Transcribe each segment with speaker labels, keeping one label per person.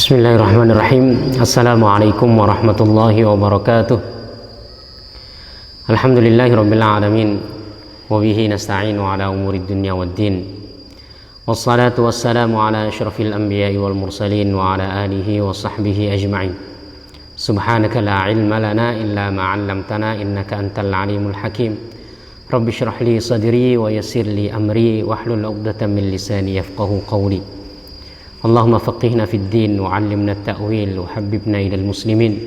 Speaker 1: Bismillahirrahmanirrahim. Assalamualaikum warahmatullahi wabarakatuh. Alhamdulillahirabbil alamin wa bihi nasta'inu ala umurid dunya waddin. Wassalatu wassalamu ala asyrafil anbiya'i wal mursalin wa ala alihi wa sahbihi ajma'in. Subhanaka la ilma lana illa ma 'allamtana innaka antal alimul hakim. Rabbi shrah li sadri wa yassir li amri wahlul 'uqdatam min lisani yafqahu qawli. Allahumma faqihna fid din wa 'allimna at-ta'wil wa habbibna ilal muslimin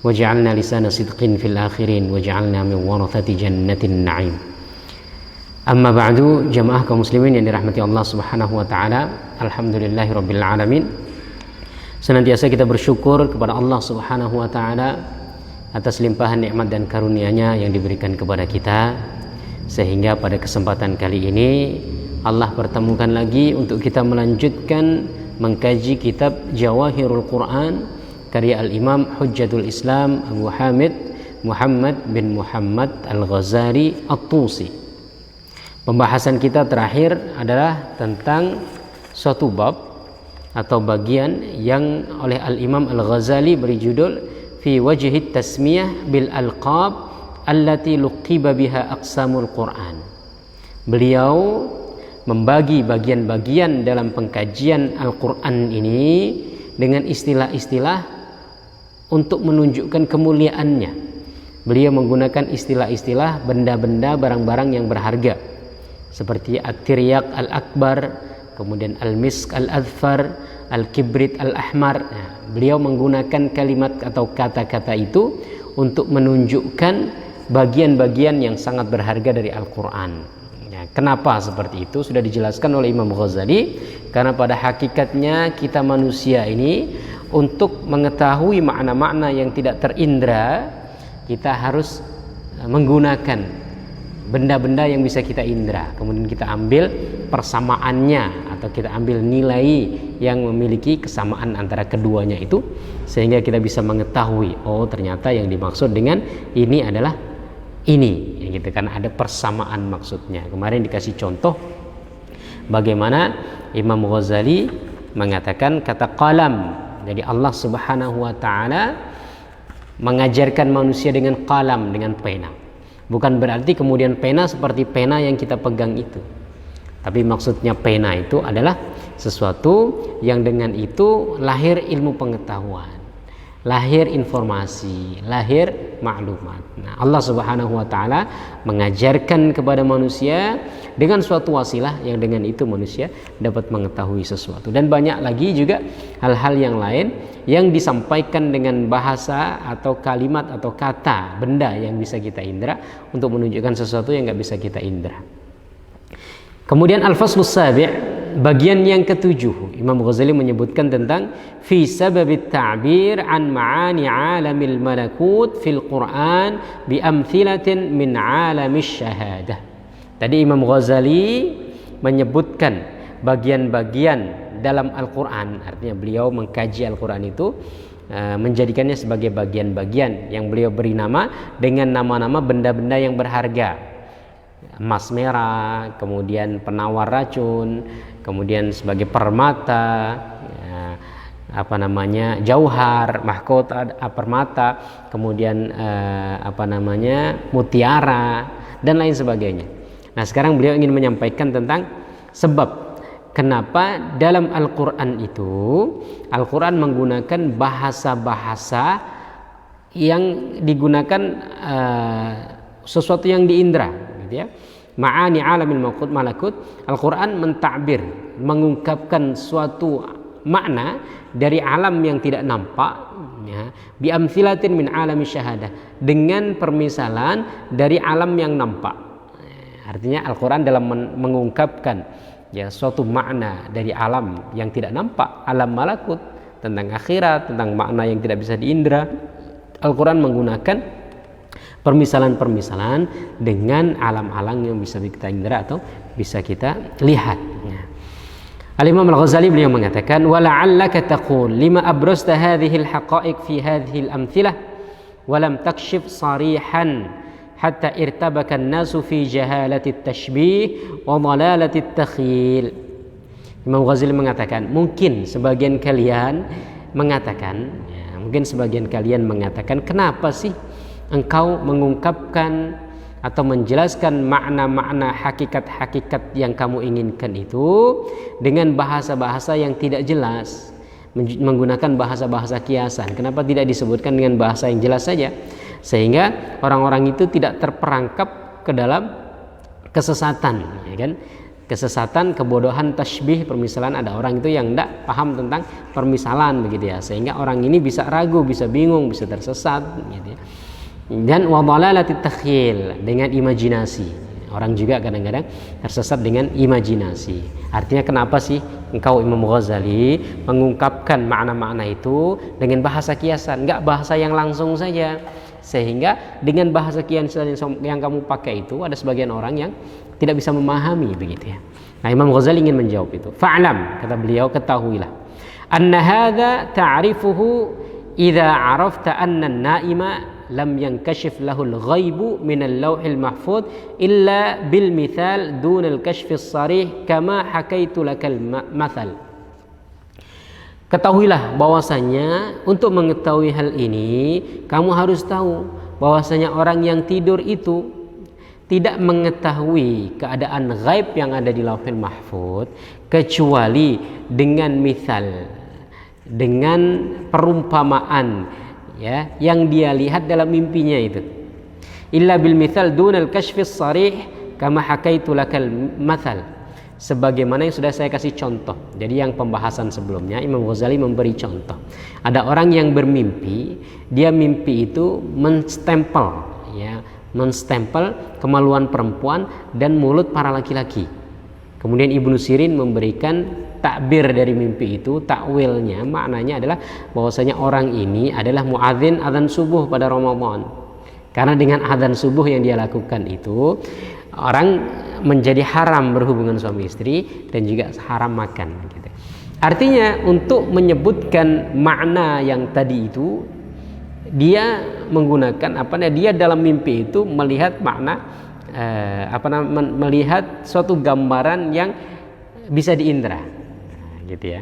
Speaker 1: waj'alna lisana sidqin fil akhirin waj'alna min warathati jannatin na'im. Amma ba'du, jamaah kaum muslimin yang dirahmati Allah Subhanahu wa taala. Alhamdulillahirabbil alamin. Senantiasa kita bersyukur kepada Allah Subhanahu wa taala atas limpahan nikmat dan karunia-Nya yang diberikan kepada kita, sehingga pada kesempatan kali ini Allah pertemukan lagi untuk kita melanjutkan mengkaji kitab Jawahirul Quran karya Al-Imam Hujjatul Islam Abu Hamid Muhammad bin Muhammad Al-Ghazali At-Tusi. Pembahasan kita terakhir adalah tentang suatu bab atau bagian yang oleh Al-Imam Al-Ghazali beri judul Fi Wajhit Tasmiyah bil Alqab allati luqiba biha aqsamul Quran. Beliau membagi bagian-bagian dalam pengkajian Al-Quran ini dengan istilah-istilah untuk menunjukkan kemuliaannya. Beliau menggunakan istilah-istilah benda-benda, barang-barang yang berharga seperti At-Tiryak Al-Akbar, kemudian Al-Misk Al-Adfar, Al-Kibrit Al-Ahmar. Nah, beliau menggunakan kalimat atau kata-kata itu untuk menunjukkan bagian-bagian yang sangat berharga dari Al-Quran. Kenapa seperti itu? Sudah dijelaskan oleh Imam Ghazali, karena pada hakikatnya kita manusia ini untuk mengetahui makna-makna yang tidak terindra, kita harus menggunakan benda-benda yang bisa kita indra. Kemudian kita ambil persamaannya atau kita ambil nilai yang memiliki kesamaan antara keduanya itu, sehingga kita bisa mengetahui, oh ternyata yang dimaksud dengan ini adalah ini, ya gitu kan, ada persamaan maksudnya. Kemarin dikasih contoh bagaimana Imam Ghazali mengatakan kata qalam. Jadi Allah Subhanahu wa taala mengajarkan manusia dengan qalam, dengan pena. Bukan berarti kemudian pena seperti pena yang kita pegang itu. Tapi maksudnya pena itu adalah sesuatu yang dengan itu lahir ilmu pengetahuan, lahir informasi, lahir maklumat. Nah, Allah Subhanahu wa taala mengajarkan kepada manusia dengan suatu wasilah yang dengan itu manusia dapat mengetahui sesuatu. Dan banyak lagi juga hal-hal yang lain yang disampaikan dengan bahasa atau kalimat atau kata benda yang bisa kita indra untuk menunjukkan sesuatu yang enggak bisa kita indra. Kemudian al-faslus sabi', bagian yang ketujuh, Imam Ghazali menyebutkan tentang fi sababit ta'bir an ma'ani 'alamil malakut fil Qur'an bi amthilatin min 'alamish syahadah. Tadi Imam Ghazali menyebutkan bagian-bagian dalam Al-Qur'an, artinya beliau mengkaji Al-Qur'an itu menjadikannya sebagai bagian-bagian yang beliau beri nama dengan nama-nama benda-benda yang berharga. Emas merah, kemudian penawar racun, kemudian sebagai permata, jauhar, mahkota, permata, kemudian mutiara dan lain sebagainya. Nah, sekarang beliau ingin menyampaikan tentang sebab kenapa dalam Al-Quran itu Al-Quran menggunakan bahasa-bahasa yang digunakan sesuatu yang diindra, gitu ya. Ma'ani alamil malakut, Al-Quran mentakbir, mengungkapkan suatu makna dari alam yang tidak nampak, ya, bi amthilatin min alami syahadah, dengan permisalan dari alam yang nampak. Artinya Al-Quran dalam mengungkapkan ya suatu makna dari alam yang tidak nampak, alam malakut, tentang akhirat, tentang makna yang tidak bisa diindra, Al-Quran menggunakan permisalan-permisalan dengan alam-alam yang bisa kita indra atau bisa kita lihat. Al-Imam Al-Ghazali beliau mengatakan wala'allaka taqul lima abrazta hadhihi al-haqa'iq fi hadhihi al-amthilah wa lam takshif sarihan hatta irtabaka an-nasu fi jahalati at-tashbih wa dhalalati at-takhyil. Imam Ghazali mengatakan, mungkin sebagian kalian mengatakan, ya, mungkin sebagian kalian mengatakan, kenapa sih engkau mengungkapkan atau menjelaskan makna-makna hakikat-hakikat yang kamu inginkan itu dengan bahasa-bahasa yang tidak jelas, menggunakan bahasa-bahasa kiasan? Kenapa tidak disebutkan dengan bahasa yang jelas saja, sehingga orang-orang itu tidak terperangkap ke dalam kesesatan, ya kan? Kesesatan, kebodohan, tasbih, permisalan. Ada orang itu yang tidak paham tentang permisalan begitu ya, sehingga orang ini bisa ragu, bisa bingung, bisa tersesat gitu ya. Dan wadhalalatit takhyil, dengan imajinasi. Orang juga kadang-kadang tersesat dengan imajinasi. Artinya kenapa sih engkau Imam Ghazali mengungkapkan makna-makna itu dengan bahasa kiasan, enggak bahasa yang langsung saja, sehingga dengan bahasa kiasan yang kamu pakai itu ada sebagian orang yang tidak bisa memahami begitu ya. Nah, Imam Ghazali ingin menjawab itu. Fa'lam, kata beliau, ketahuilah, anna hadza ta'rifuhu idza 'arafta anna an-na'ima lam yankashif lahul ghaibu min al-lawhil mahfuz illa bil mithal dun al-kashf as-sarih kama hakaitu lakal mathal. Ketahuilah bahwasanya untuk mengetahui hal ini kamu harus tahu bahwasanya orang yang tidur itu tidak mengetahui keadaan ghaib yang ada di Lauhul Mahfuz kecuali dengan misal, dengan perumpamaan ya yang dia lihat dalam mimpinya itu. Illa bil mithal dunal kashfis sarih kama hakaitu lakal mathal. Sebagaimana yang sudah saya kasih contoh. Jadi yang pembahasan sebelumnya Imam Ghazali memberi contoh. Ada orang yang bermimpi, dia mimpi itu menstempel ya, menstempel kemaluan perempuan dan mulut para laki-laki. Kemudian Ibnu Sirin memberikan takbir dari mimpi itu, takwilnya, maknanya adalah bahwasanya orang ini adalah muadzin adzan subuh pada Ramadan. Karena dengan adzan subuh yang dia lakukan itu, orang menjadi haram berhubungan suami istri dan juga haram makan gitu. Artinya untuk menyebutkan makna yang tadi itu, dia menggunakan dia dalam mimpi itu melihat makna melihat suatu gambaran yang bisa diindra gitu ya.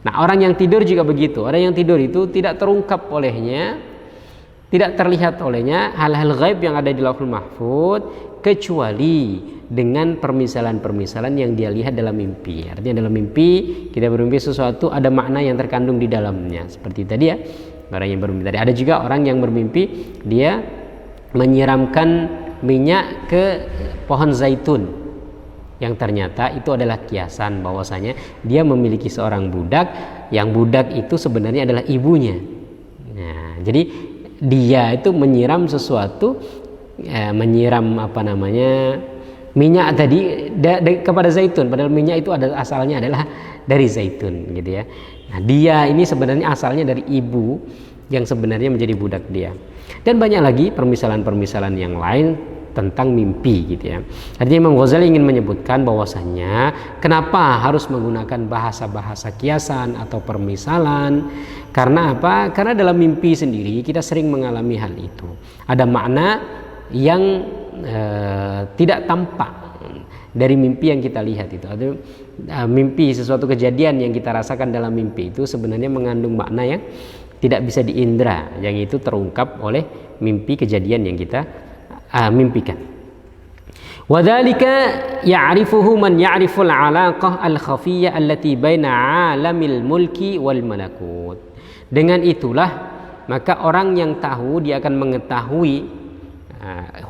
Speaker 1: Nah, orang yang tidur juga begitu. Orang yang tidur itu tidak terungkap olehnya, tidak terlihat olehnya hal-hal gaib yang ada di Lauhul Mahfuz kecuali dengan permisalan-permisalan yang dia lihat dalam mimpi. Artinya dalam mimpi kita bermimpi sesuatu, ada makna yang terkandung di dalamnya. Seperti tadi ya, orang yang bermimpi tadi. Ada juga orang yang bermimpi dia menyiramkan minyak ke pohon zaitun, yang ternyata itu adalah kiasan bahwasanya dia memiliki seorang budak, yang budak itu sebenarnya adalah ibunya. Nah, jadi dia itu menyiram sesuatu, menyiram minyak tadi kepada zaitun, padahal minyak itu asalnya adalah dari zaitun gitu ya. Nah, dia ini sebenarnya asalnya dari ibu yang sebenarnya menjadi budak dia. Dan banyak lagi permisalan-permisalan yang lain tentang mimpi gitu ya. Artinya Imam Ghazali ingin menyebutkan bahwasanya kenapa harus menggunakan bahasa-bahasa kiasan atau permisalan. Karena apa? Karena dalam mimpi sendiri kita sering mengalami hal itu. Ada makna yang tidak tampak dari mimpi yang kita lihat itu. Atau mimpi, sesuatu kejadian yang kita rasakan dalam mimpi itu sebenarnya mengandung makna yang tidak bisa diindra, yang itu terungkap oleh mimpi, kejadian yang kita mimpikan. Wadzalika ya'rifuhu man ya'riful 'alaqah al-khafiyyah allati baina 'alamil mulki wal malakut. Dengan itulah maka orang yang tahu, dia akan mengetahui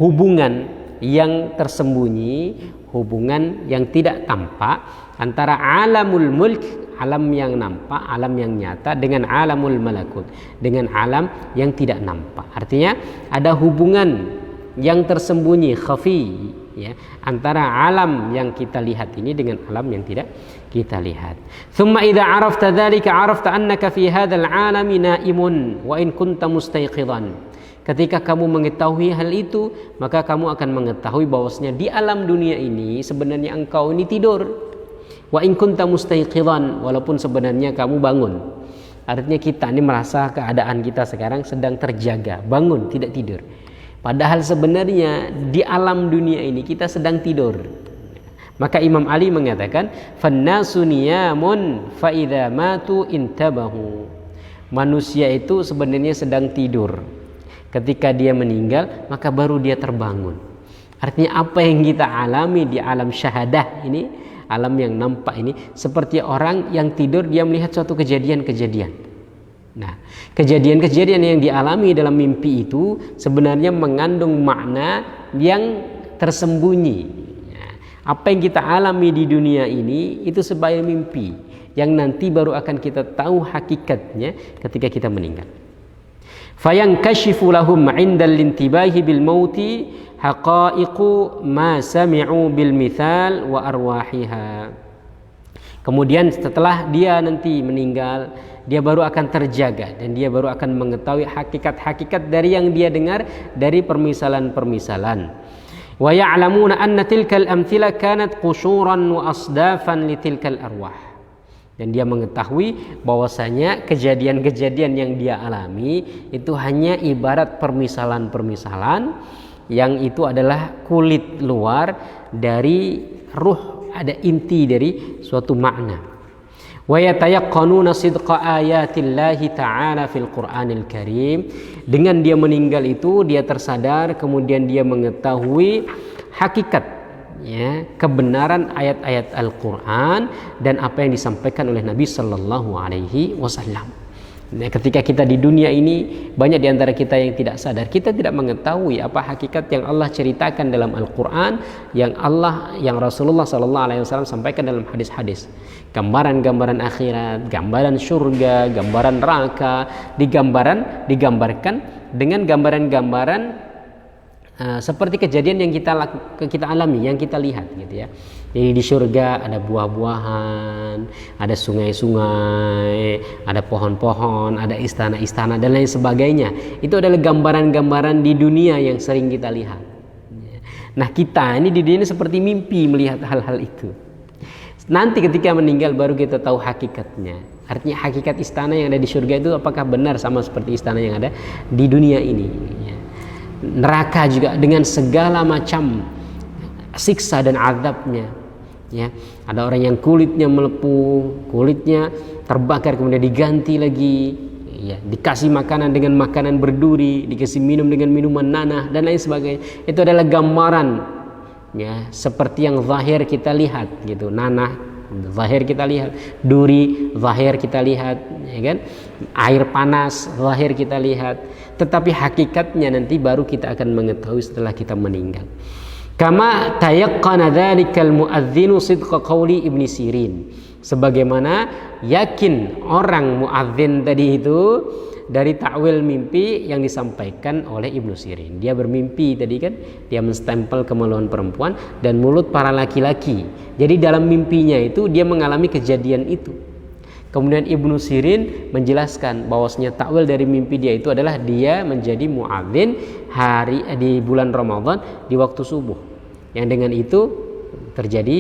Speaker 1: hubungan yang tersembunyi, hubungan yang tidak tampak antara alamul mulk, alam yang nampak, alam yang nyata, dengan alamul malakut, dengan alam yang tidak nampak. Artinya ada hubungan yang tersembunyi, khafi ya, antara alam yang kita lihat ini dengan alam yang tidak kita lihat. Thumma idza 'arafta dzalika 'arafta annaka fi hadzal 'alami na'imun wa in kunta mustayqidan. Ketika kamu mengetahui hal itu, maka kamu akan mengetahui bahwasanya di alam dunia ini sebenarnya engkau ini tidur. Wa in kunta mustayqidan, walaupun sebenarnya kamu bangun. Artinya kita ini merasa keadaan kita sekarang sedang terjaga, bangun, tidak tidur. Padahal sebenarnya di alam dunia ini kita sedang tidur. Maka Imam Ali mengatakan, "Fannasu niyamun fa idza matu intabahu." Manusia itu sebenarnya sedang tidur. Ketika dia meninggal, maka baru dia terbangun. Artinya apa yang kita alami di alam syahadah ini, alam yang nampak ini, seperti orang yang tidur dia melihat suatu kejadian-kejadian. Nah, kejadian-kejadian yang dialami dalam mimpi itu sebenarnya mengandung makna yang tersembunyi. Apa yang kita alami di dunia ini itu sebagai mimpi yang nanti baru akan kita tahu hakikatnya ketika kita meninggal. Fayankashifu lahum 'inda al-intibahi bil mauti haqa'iqu ma sami'u bil mithal wa arwahiha. Kemudian setelah dia nanti meninggal, dia baru akan terjaga dan dia baru akan mengetahui hakikat-hakikat dari yang dia dengar dari permisalan-permisalan. Wa ya'lamuna anna tilkal amthila kanat qushuran wa asdafan li tilkal arwah. Dan dia mengetahui bahwasanya kejadian-kejadian yang dia alami itu hanya ibarat permisalan-permisalan yang itu adalah kulit luar dari ruh, ada inti dari suatu makna. Wa yatayaqqanuna sidqa ayatillahi ta'ala fil Qur'anil Karim. Dengan dia meninggal itu dia tersadar, kemudian dia mengetahui hakikat kebenaran ayat-ayat Al-Quran dan apa yang disampaikan oleh Nabi Sallallahu Alaihi Wasallam. Nah, ketika kita di dunia ini, banyak di antara kita yang tidak sadar, kita tidak mengetahui apa hakikat yang Allah ceritakan dalam Al-Quran, yang Rasulullah Sallallahu Alaihi Wasallam sampaikan dalam hadis-hadis. Gambaran-gambaran akhirat, gambaran surga, gambaran neraka, digambarkan dengan gambaran-gambaran seperti kejadian yang kita alami, yang kita lihat gitu ya. Jadi di surga ada buah-buahan, ada sungai-sungai, ada pohon-pohon, ada istana-istana dan lain sebagainya. Itu adalah gambaran-gambaran di dunia yang sering kita lihat. Nah, kita ini di dunia ini seperti mimpi melihat hal-hal itu. Nanti ketika meninggal baru kita tahu hakikatnya. Artinya hakikat istana yang ada di surga itu apakah benar sama seperti istana yang ada di dunia ini ya. Neraka juga dengan segala macam siksa dan azabnya ya. Ada orang yang kulitnya melepuh, kulitnya terbakar kemudian diganti lagi ya, dikasih makanan dengan makanan berduri, dikasih minum dengan minuman nanah dan lain sebagainya. Itu adalah gambaran ya, seperti yang zahir kita lihat gitu. Nanah zahir kita lihat, duri zahir kita lihat ya kan, air panas zahir kita lihat, tetapi hakikatnya nanti baru kita akan mengetahui setelah kita meninggal. Kama tayaqqana dzalikal muadzinu sidqa qauli Ibnu Sirin, sebagaimana yakin orang muadzin tadi itu dari takwil mimpi yang disampaikan oleh Ibnu Sirin. Dia bermimpi tadi kan, dia menstempel kemaluan perempuan dan mulut para laki-laki. Jadi dalam mimpinya itu dia mengalami kejadian itu. Kemudian Ibnu Sirin menjelaskan bahwasanya takwil dari mimpi dia itu adalah dia menjadi muadzin di bulan Ramadan di waktu subuh. Yang dengan itu terjadi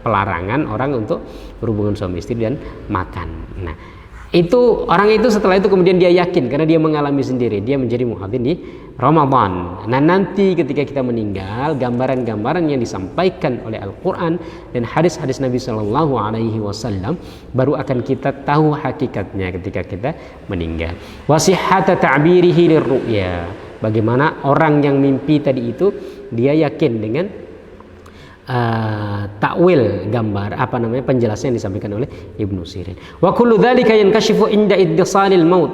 Speaker 1: pelarangan orang untuk berhubungan suami istri dan makan. Nah, itu orang itu setelah itu kemudian dia yakin karena dia mengalami sendiri, dia menjadi muadzin di Ramadan. Nah, nanti ketika kita meninggal, gambaran-gambaran yang disampaikan oleh Al-Quran dan hadis-hadis Nabi Sallallahu Alaihi Wasallam baru akan kita tahu hakikatnya ketika kita meninggal. Wasihhata ta'birihi lirru'ya, bagaimana orang yang mimpi tadi itu dia yakin dengan takwil gambar penjelasan yang disampaikan oleh Ibnu Sirin. Wa kullu dzalika yankashifu inda iddisalil maut,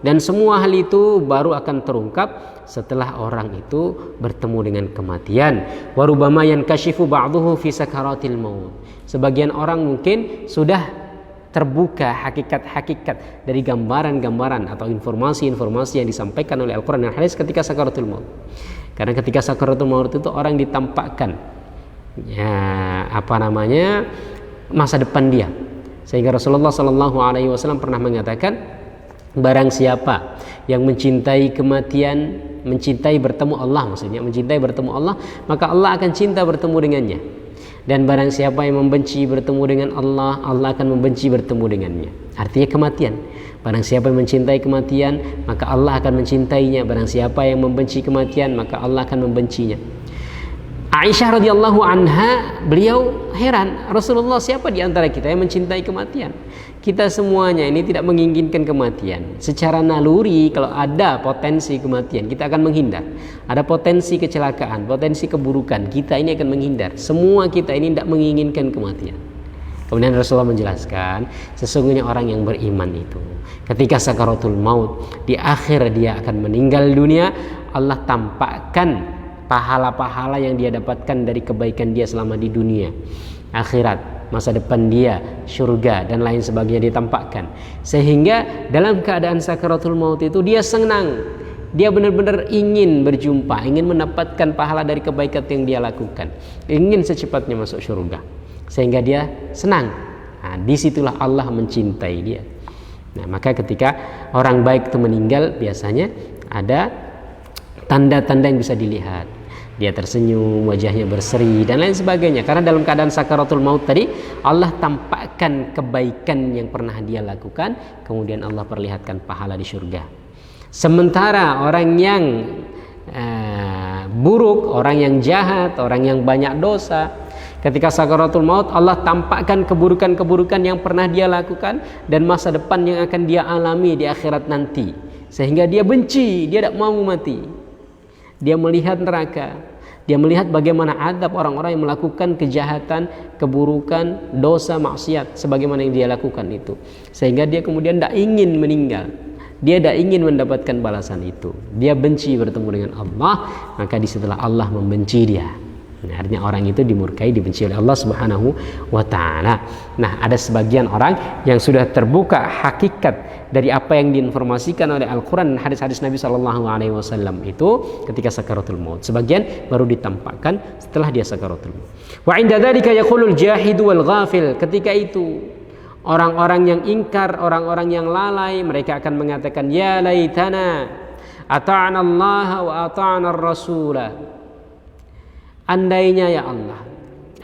Speaker 1: dan semua hal itu baru akan terungkap setelah orang itu bertemu dengan kematian. Wa rubbama yankashifu ba'dhuhu fi sakaratil maut, sebagian orang mungkin sudah terbuka hakikat-hakikat dari gambaran-gambaran atau informasi-informasi yang disampaikan oleh Al-Quran dan hadis ketika sakaratul maut. Karena ketika sakaratul maut itu orang ditampakkan masa depan dia, sehingga Rasulullah Sallallahu Alaihi Wasallam pernah mengatakan, barang siapa yang mencintai kematian, mencintai bertemu Allah, maksudnya mencintai bertemu Allah, maka Allah akan cinta bertemu dengannya. Dan barang siapa yang membenci bertemu dengan Allah, Allah akan membenci bertemu dengannya. Artinya kematian. Barang siapa yang mencintai kematian, maka Allah akan mencintainya. Barang siapa yang membenci kematian, maka Allah akan membencinya. Aisyah radhiyallahu anha, beliau heran, Rasulullah, siapa di antara kita yang mencintai kematian? kita semuanya ini tidak menginginkan kematian. Secara naluri kalau ada potensi kematian, kita akan menghindar. Ada potensi kecelakaan, potensi keburukan, kita ini akan menghindar. Semua kita ini tidak menginginkan kematian. Kemudian Rasulullah menjelaskan, sesungguhnya orang yang beriman itu ketika sakaratul maut, di akhir dia akan meninggal dunia, Allah tampakkan pahala-pahala yang dia dapatkan dari kebaikan dia selama di dunia. Akhirat, masa depan dia, surga dan lain sebagainya ditampakkan. Sehingga dalam keadaan sakaratul maut itu dia senang. Dia benar-benar ingin berjumpa, ingin mendapatkan pahala dari kebaikan yang dia lakukan. Ingin secepatnya masuk surga. Sehingga dia senang. Nah, disitulah Allah mencintai dia. Nah, maka ketika orang baik itu meninggal, biasanya ada tanda-tanda yang bisa dilihat. Dia tersenyum, wajahnya berseri dan lain sebagainya. Karena dalam keadaan sakaratul maut tadi, Allah tampakkan kebaikan yang pernah dia lakukan, kemudian Allah perlihatkan pahala di surga. Sementara orang yang buruk, orang yang jahat, orang yang banyak dosa, ketika sakaratul maut Allah tampakkan keburukan-keburukan yang pernah dia lakukan dan masa depan yang akan dia alami di akhirat nanti. Sehingga dia benci, dia tidak mau mati. Dia melihat neraka, dia melihat bagaimana adab orang-orang yang melakukan kejahatan, keburukan, dosa, maksiat sebagaimana yang dia lakukan itu. Sehingga dia kemudian tidak ingin meninggal. Dia tidak ingin mendapatkan balasan itu. Dia benci bertemu dengan Allah, maka disitulah Allah membenci dia. Nah, artinya orang itu dimurkai, dibenci oleh Allah Subhanahu wa taala. Nah, ada sebagian orang yang sudah terbuka hakikat dari apa yang diinformasikan oleh Al-Qur'an dan hadis-hadis Nabi sallallahu alaihi wasallam itu ketika sakaratul maut. Sebagian baru ditampakkan setelah dia sakaratul maut. Wa 'inda dzalika yaqulul jahidu wal ghafil. Ketika itu orang-orang yang ingkar, orang-orang yang lalai, mereka akan mengatakan ya laitana ata'na Allah wa ata'na ar-rasulah. Andainya ya Allah,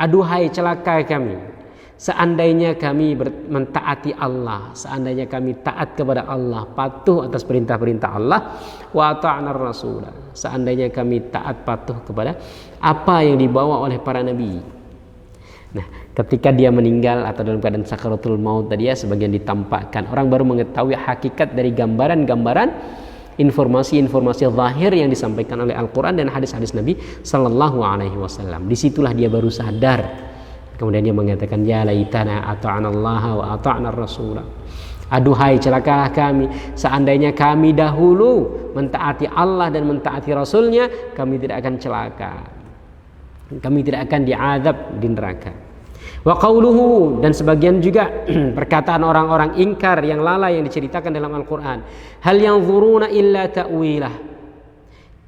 Speaker 1: aduhai celaka kami, seandainya kami mentaati Allah, seandainya kami taat kepada Allah, patuh atas perintah-perintah Allah, wa ta'na rasulah, seandainya kami taat patuh kepada apa yang dibawa oleh para nabi. Nah, ketika dia meninggal atau dalam keadaan sakaratul maut tadi ya, sebagian ditampakkan, orang baru mengetahui hakikat dari gambaran-gambaran informasi-informasi zahir yang disampaikan oleh Al-Quran dan hadis-hadis Nabi Sallallahu Alaihi Wasallam. Disitulah dia baru sadar. Kemudian dia mengatakan ya laitana ata'ana Allah wa ata'na Rasulah. Aduhai celakalah kami, seandainya kami dahulu mentaati Allah dan mentaati Rasulnya, kami tidak akan celaka, kami tidak akan diazab di neraka. Wa qauluhu, dan sebagian juga perkataan orang-orang ingkar yang lalai yang diceritakan dalam Al-Quran, hal yanzuruna illa ta'wilah,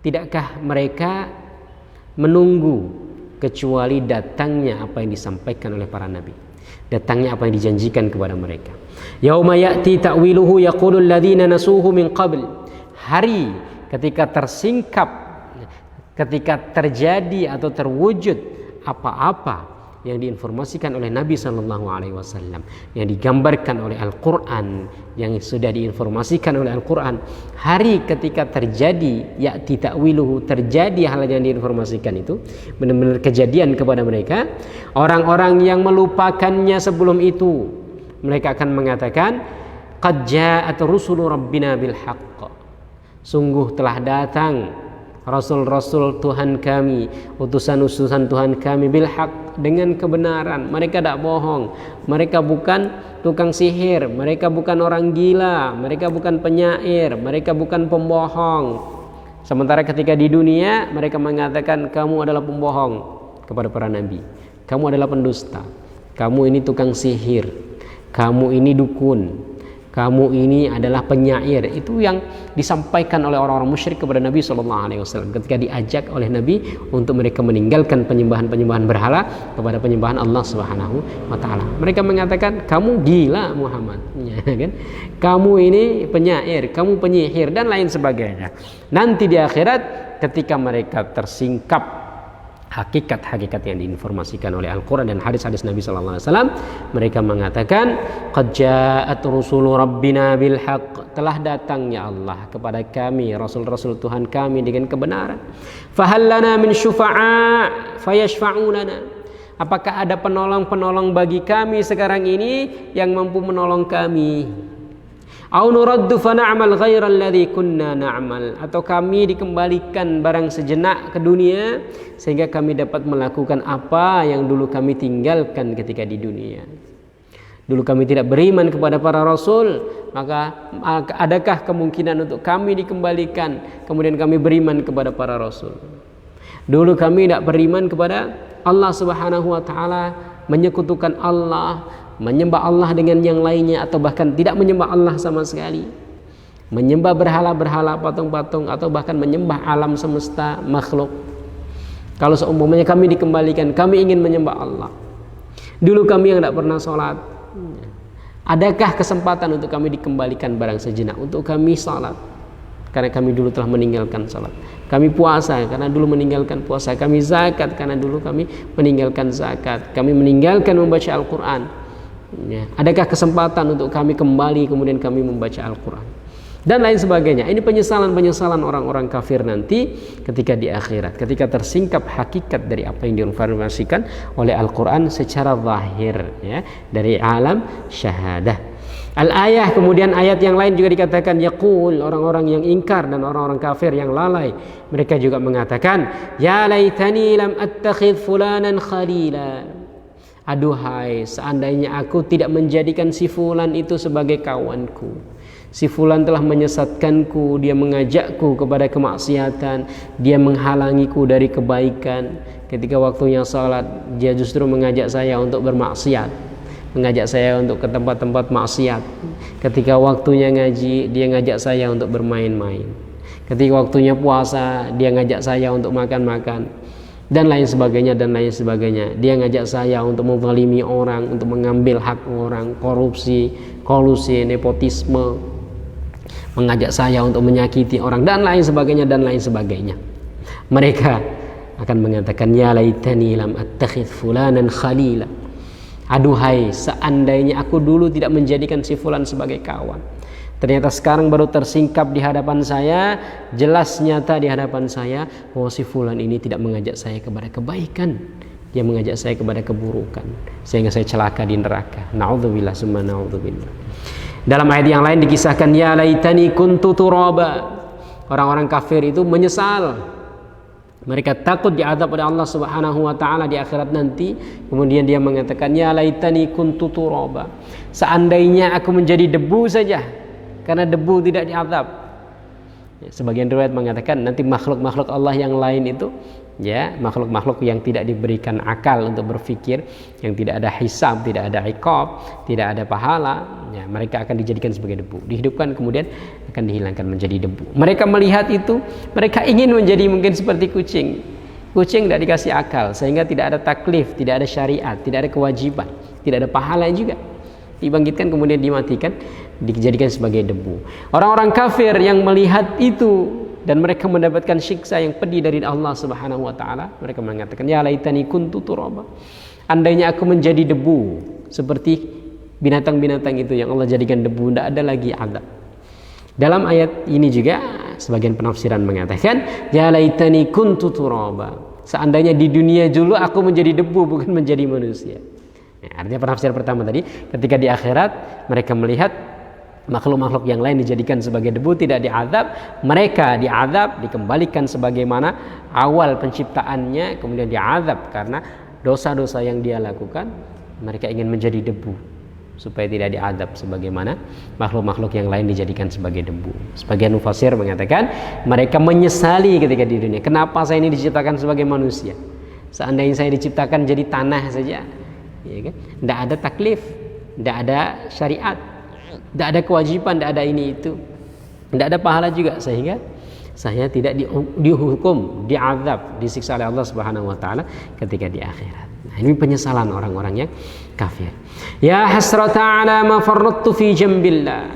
Speaker 1: tidakkah mereka menunggu kecuali datangnya apa yang disampaikan oleh para nabi, datangnya apa yang dijanjikan kepada mereka. Yauma ya'ti ta'wiluhu yaqulul ladzina nasuhu min qabl, hari ketika tersingkap, ketika terjadi atau terwujud apa-apa yang diinformasikan oleh Nabi Sallallahu Alaihi Wasallam, yang digambarkan oleh Al-Quran, yang sudah diinformasikan oleh Al-Quran, hari ketika terjadi ya'ti ta'wiluhu, terjadi hal yang diinformasikan itu benar-benar kejadian kepada mereka, orang-orang yang melupakannya sebelum itu, mereka akan mengatakan qad ja'at rusulu rabbina bil haqq, sungguh telah datang Rasul-Rasul Tuhan kami, utusan-utusan Tuhan kami bil haq, dengan kebenaran. Mereka tidak bohong, mereka bukan tukang sihir, mereka bukan orang gila, mereka bukan penyair, mereka bukan pembohong. Sementara ketika di dunia mereka mengatakan kamu adalah pembohong kepada para nabi, kamu adalah pendusta, kamu ini tukang sihir, kamu ini dukun, kamu ini adalah penyair. Itu yang disampaikan oleh orang-orang musyrik kepada Nabi SAW ketika diajak oleh Nabi untuk mereka meninggalkan penyembahan-penyembahan berhala kepada penyembahan Allah Subhanahu wa taala. Mereka mengatakan kamu gila Muhammad, ya kan? Kamu ini penyair, kamu penyihir dan lain sebagainya. Nanti di akhirat ketika mereka tersingkap hakikat-hakikat yang diinformasikan oleh Al-Quran dan hadis-hadis Nabi Sallallahu Alaihi Wasallam, mereka mengatakan qad ja'at rusulu rabbina bil haqq, telah datangnya Allah kepada kami, Rasul-Rasul Tuhan kami dengan kebenaran. Fahal lana min syufa'a fayashfa'u lana,
Speaker 2: Apakah ada penolong-penolong bagi kami sekarang ini yang mampu menolong kami? Au nuraddu fa na'mal ghairal ladzi kunna na'mal, atau kami dikembalikan barang sejenak ke dunia sehingga kami dapat melakukan apa yang dulu kami tinggalkan ketika di dunia. Dulu kami tidak beriman kepada para rasul, maka adakah kemungkinan untuk kami dikembalikan kemudian kami beriman kepada para rasul? Dulu kami tidak beriman kepada Allah Subhanahu wa taala, menyekutukan Allah, menyembah Allah dengan yang lainnya, atau bahkan tidak menyembah Allah sama sekali, menyembah berhala-berhala, patung-patung, atau bahkan menyembah alam semesta makhluk. Kalau seumpamanya kami dikembalikan, kami ingin menyembah Allah. Dulu kami yang tidak pernah sholat, adakah kesempatan untuk kami dikembalikan barang sejenak untuk kami sholat? Karena kami dulu telah meninggalkan sholat. Kami puasa karena dulu meninggalkan puasa. Kami zakat karena dulu kami meninggalkan zakat. Kami meninggalkan membaca Al-Quran. Ya. Adakah kesempatan untuk kami kembali kemudian kami membaca Al-Quran? Dan lain sebagainya. Ini penyesalan-penyesalan orang-orang kafir nanti ketika di akhirat, ketika tersingkap hakikat dari apa yang diinformasikan oleh Al-Quran secara zahir, ya, dari alam syahadah. Al-ayah, kemudian ayat yang lain juga dikatakan yaqul, orang-orang yang ingkar dan orang-orang kafir yang lalai, mereka juga mengatakan ya laitani lam attakhidh fulanan khalila. Aduhai, seandainya aku tidak menjadikan si fulan itu sebagai kawanku. Si fulan telah menyesatkanku, dia mengajakku kepada kemaksiatan, dia menghalangiku dari kebaikan. Ketika waktunya salat, dia justru mengajak saya untuk bermaksiat, mengajak saya untuk ke tempat-tempat maksiat. Ketika waktunya ngaji, dia ngajak saya untuk bermain-main. Ketika waktunya puasa, dia ngajak saya untuk makan-makan, dan lain sebagainya, dan lain sebagainya. Dia ngajak saya untuk menzalimi orang, untuk mengambil hak orang, korupsi, kolusi, nepotisme, mengajak saya untuk menyakiti orang, dan lain sebagainya, dan lain sebagainya. Mereka akan mengatakan ya laitani lam attakhidh fulanan khalila. Aduhai, seandainya aku dulu tidak menjadikan si fulan sebagai kawan. Ternyata sekarang baru tersingkap di hadapan saya, jelas nyata di hadapan saya bahwa si fulan ini tidak mengajak saya kepada kebaikan, dia mengajak saya kepada keburukan, sehingga saya celaka di neraka. Na'udzubillah summa na'udzubillah. Dalam ayat yang lain dikisahkan ya laitani kuntu turaba. Orang-orang kafir itu menyesal. Mereka takut diazab oleh Allah Subhanahu wa taala di akhirat nanti. Kemudian dia mengatakan ya laitani kuntu turaba. Seandainya aku menjadi debu saja, karena debu tidak diazab. Sebagian riwayat mengatakan nanti makhluk-makhluk Allah yang lain itu, ya, makhluk-makhluk yang tidak diberikan akal untuk berpikir, yang tidak ada hisab, tidak ada iqab, tidak ada pahala, ya, mereka akan dijadikan sebagai debu, dihidupkan kemudian akan dihilangkan menjadi debu. Mereka melihat itu, mereka ingin menjadi mungkin seperti kucing. Kucing tidak dikasih akal, sehingga tidak ada taklif, tidak ada syariat, tidak ada kewajiban, tidak ada pahala juga. Dibangkitkan kemudian dimatikan, dijadikan sebagai debu. Orang-orang kafir yang melihat itu dan mereka mendapatkan siksa yang pedih dari Allah Subhanahu wa taala, mereka mengatakan ya laitani kuntu turaba. Andainya aku menjadi debu seperti binatang-binatang itu yang Allah jadikan debu, tidak ada lagi azab. Dalam ayat ini juga sebagian penafsiran mengatakan ya laitani kuntu turaba. Seandainya di dunia dulu aku menjadi debu bukan menjadi manusia. Nah, artinya penafsiran pertama tadi, ketika di akhirat mereka melihat makhluk-makhluk yang lain dijadikan sebagai debu, tidak diazab, mereka diazab, dikembalikan sebagaimana awal penciptaannya, kemudian diazab karena dosa-dosa yang dia lakukan. Mereka ingin menjadi debu supaya tidak diazab sebagaimana makhluk-makhluk yang lain dijadikan sebagai debu. Sebagian mufassir mengatakan mereka menyesali ketika di dunia, kenapa saya ini diciptakan sebagai manusia? Seandainya saya diciptakan jadi tanah saja, ya kan? Tidak ada taklif, tidak ada syariat, tidak ada kewajiban, tidak ada ini itu, tidak ada pahala juga, sehingga saya tidak dihukum, diazab, disiksa oleh Allah Subhanahu wa taala ketika di akhirat. Nah, ini penyesalan orang-orang yang kafir. Ya hasrata ala ma farrattu fi jambillah.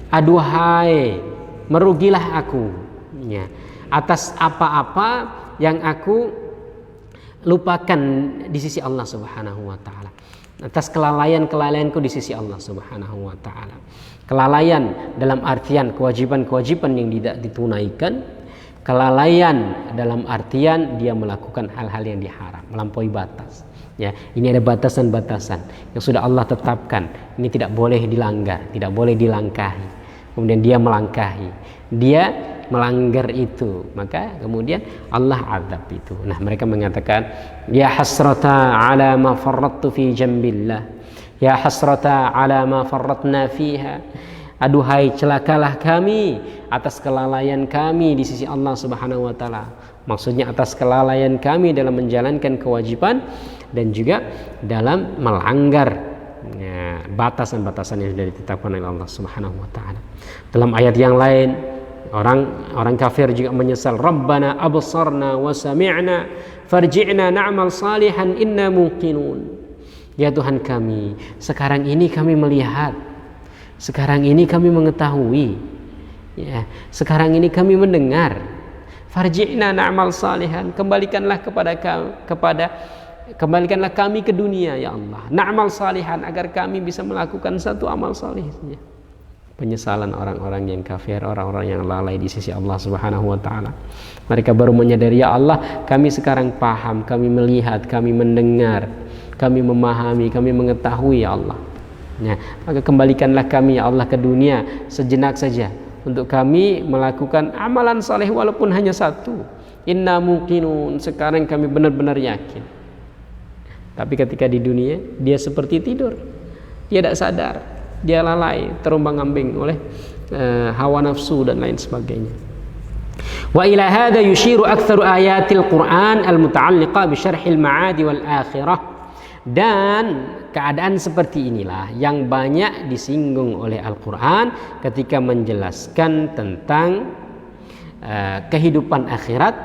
Speaker 2: Aduhai, merugilah aku, ya, atas apa-apa yang aku lupakan di sisi Allah Subhanahu wa taala. Atas kelalaian-kelalaianku di sisi Allah Subhanahu wa taala. Kelalaian dalam artian kewajiban-kewajiban yang tidak ditunaikan, Kelalaian dalam artian dia melakukan hal-hal yang diharam, melampaui batas. Ya, ini ada batasan-batasan yang sudah Allah tetapkan. Ini tidak boleh dilanggar, tidak boleh dilangkahi. Kemudian dia melangkahi, dia melanggar itu, maka kemudian Allah azab itu. Nah, mereka mengatakan, ya hasrata ala ma farrattu fi jambillah, ya hasrata ala ma farratna fiha. Aduhai celakalah kami atas kelalaian kami di sisi Allah Subhanahu wa taala. Maksudnya atas kelalaian kami dalam menjalankan kewajiban dan juga dalam melanggar batasan-batasan yang sudah ditetapkan oleh Allah Subhanahu wa taala. Dalam ayat yang lain, orang kafir juga menyesal, Rabbana absarna wa sami'na farji'na na'mal salihan inna muqinun. Ya Tuhan kami, sekarang ini kami melihat, sekarang ini kami mengetahui, ya, sekarang ini kami mendengar. Farji'na na'mal salihan, kembalikanlah kembalikanlah kami ke dunia ya Allah. Na'mal salihan, agar kami bisa melakukan satu amal saleh. Penyesalan orang-orang yang kafir, orang-orang yang lalai di sisi Allah Subhanahu wa taala. Mereka baru menyadari, ya Allah, kami sekarang paham, kami melihat, kami mendengar, kami memahami, kami mengetahui ya Allah. Ya, maka kembalikanlah kami ya Allah ke dunia sejenak saja untuk kami melakukan amalan saleh walaupun hanya satu. Inna muqinun, sekarang kami benar-benar yakin. Tapi ketika di dunia dia seperti tidur, dia tidak sadar, dia lalai, terombang-ambing oleh hawa nafsu dan lain sebagainya. Wa ila hadha yushiru aktsaru ayatil Qur'an al-muta'alliqah bi syarhil ma'adi wal akhirah. Dan keadaan seperti inilah yang banyak disinggung oleh Al-Quran ketika menjelaskan tentang kehidupan akhirat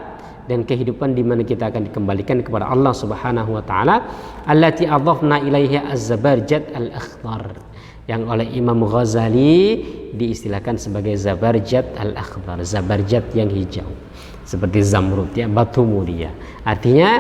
Speaker 2: dan kehidupan di mana kita akan dikembalikan kepada Allah Subhanahu wa taala, allati adhafna ilaiha az-zabarjad al-akhdar, yang oleh Imam Ghazali diistilahkan sebagai zabarjad al-akhdar, zabarjad yang hijau seperti zamrud, ya, batu mulia. Artinya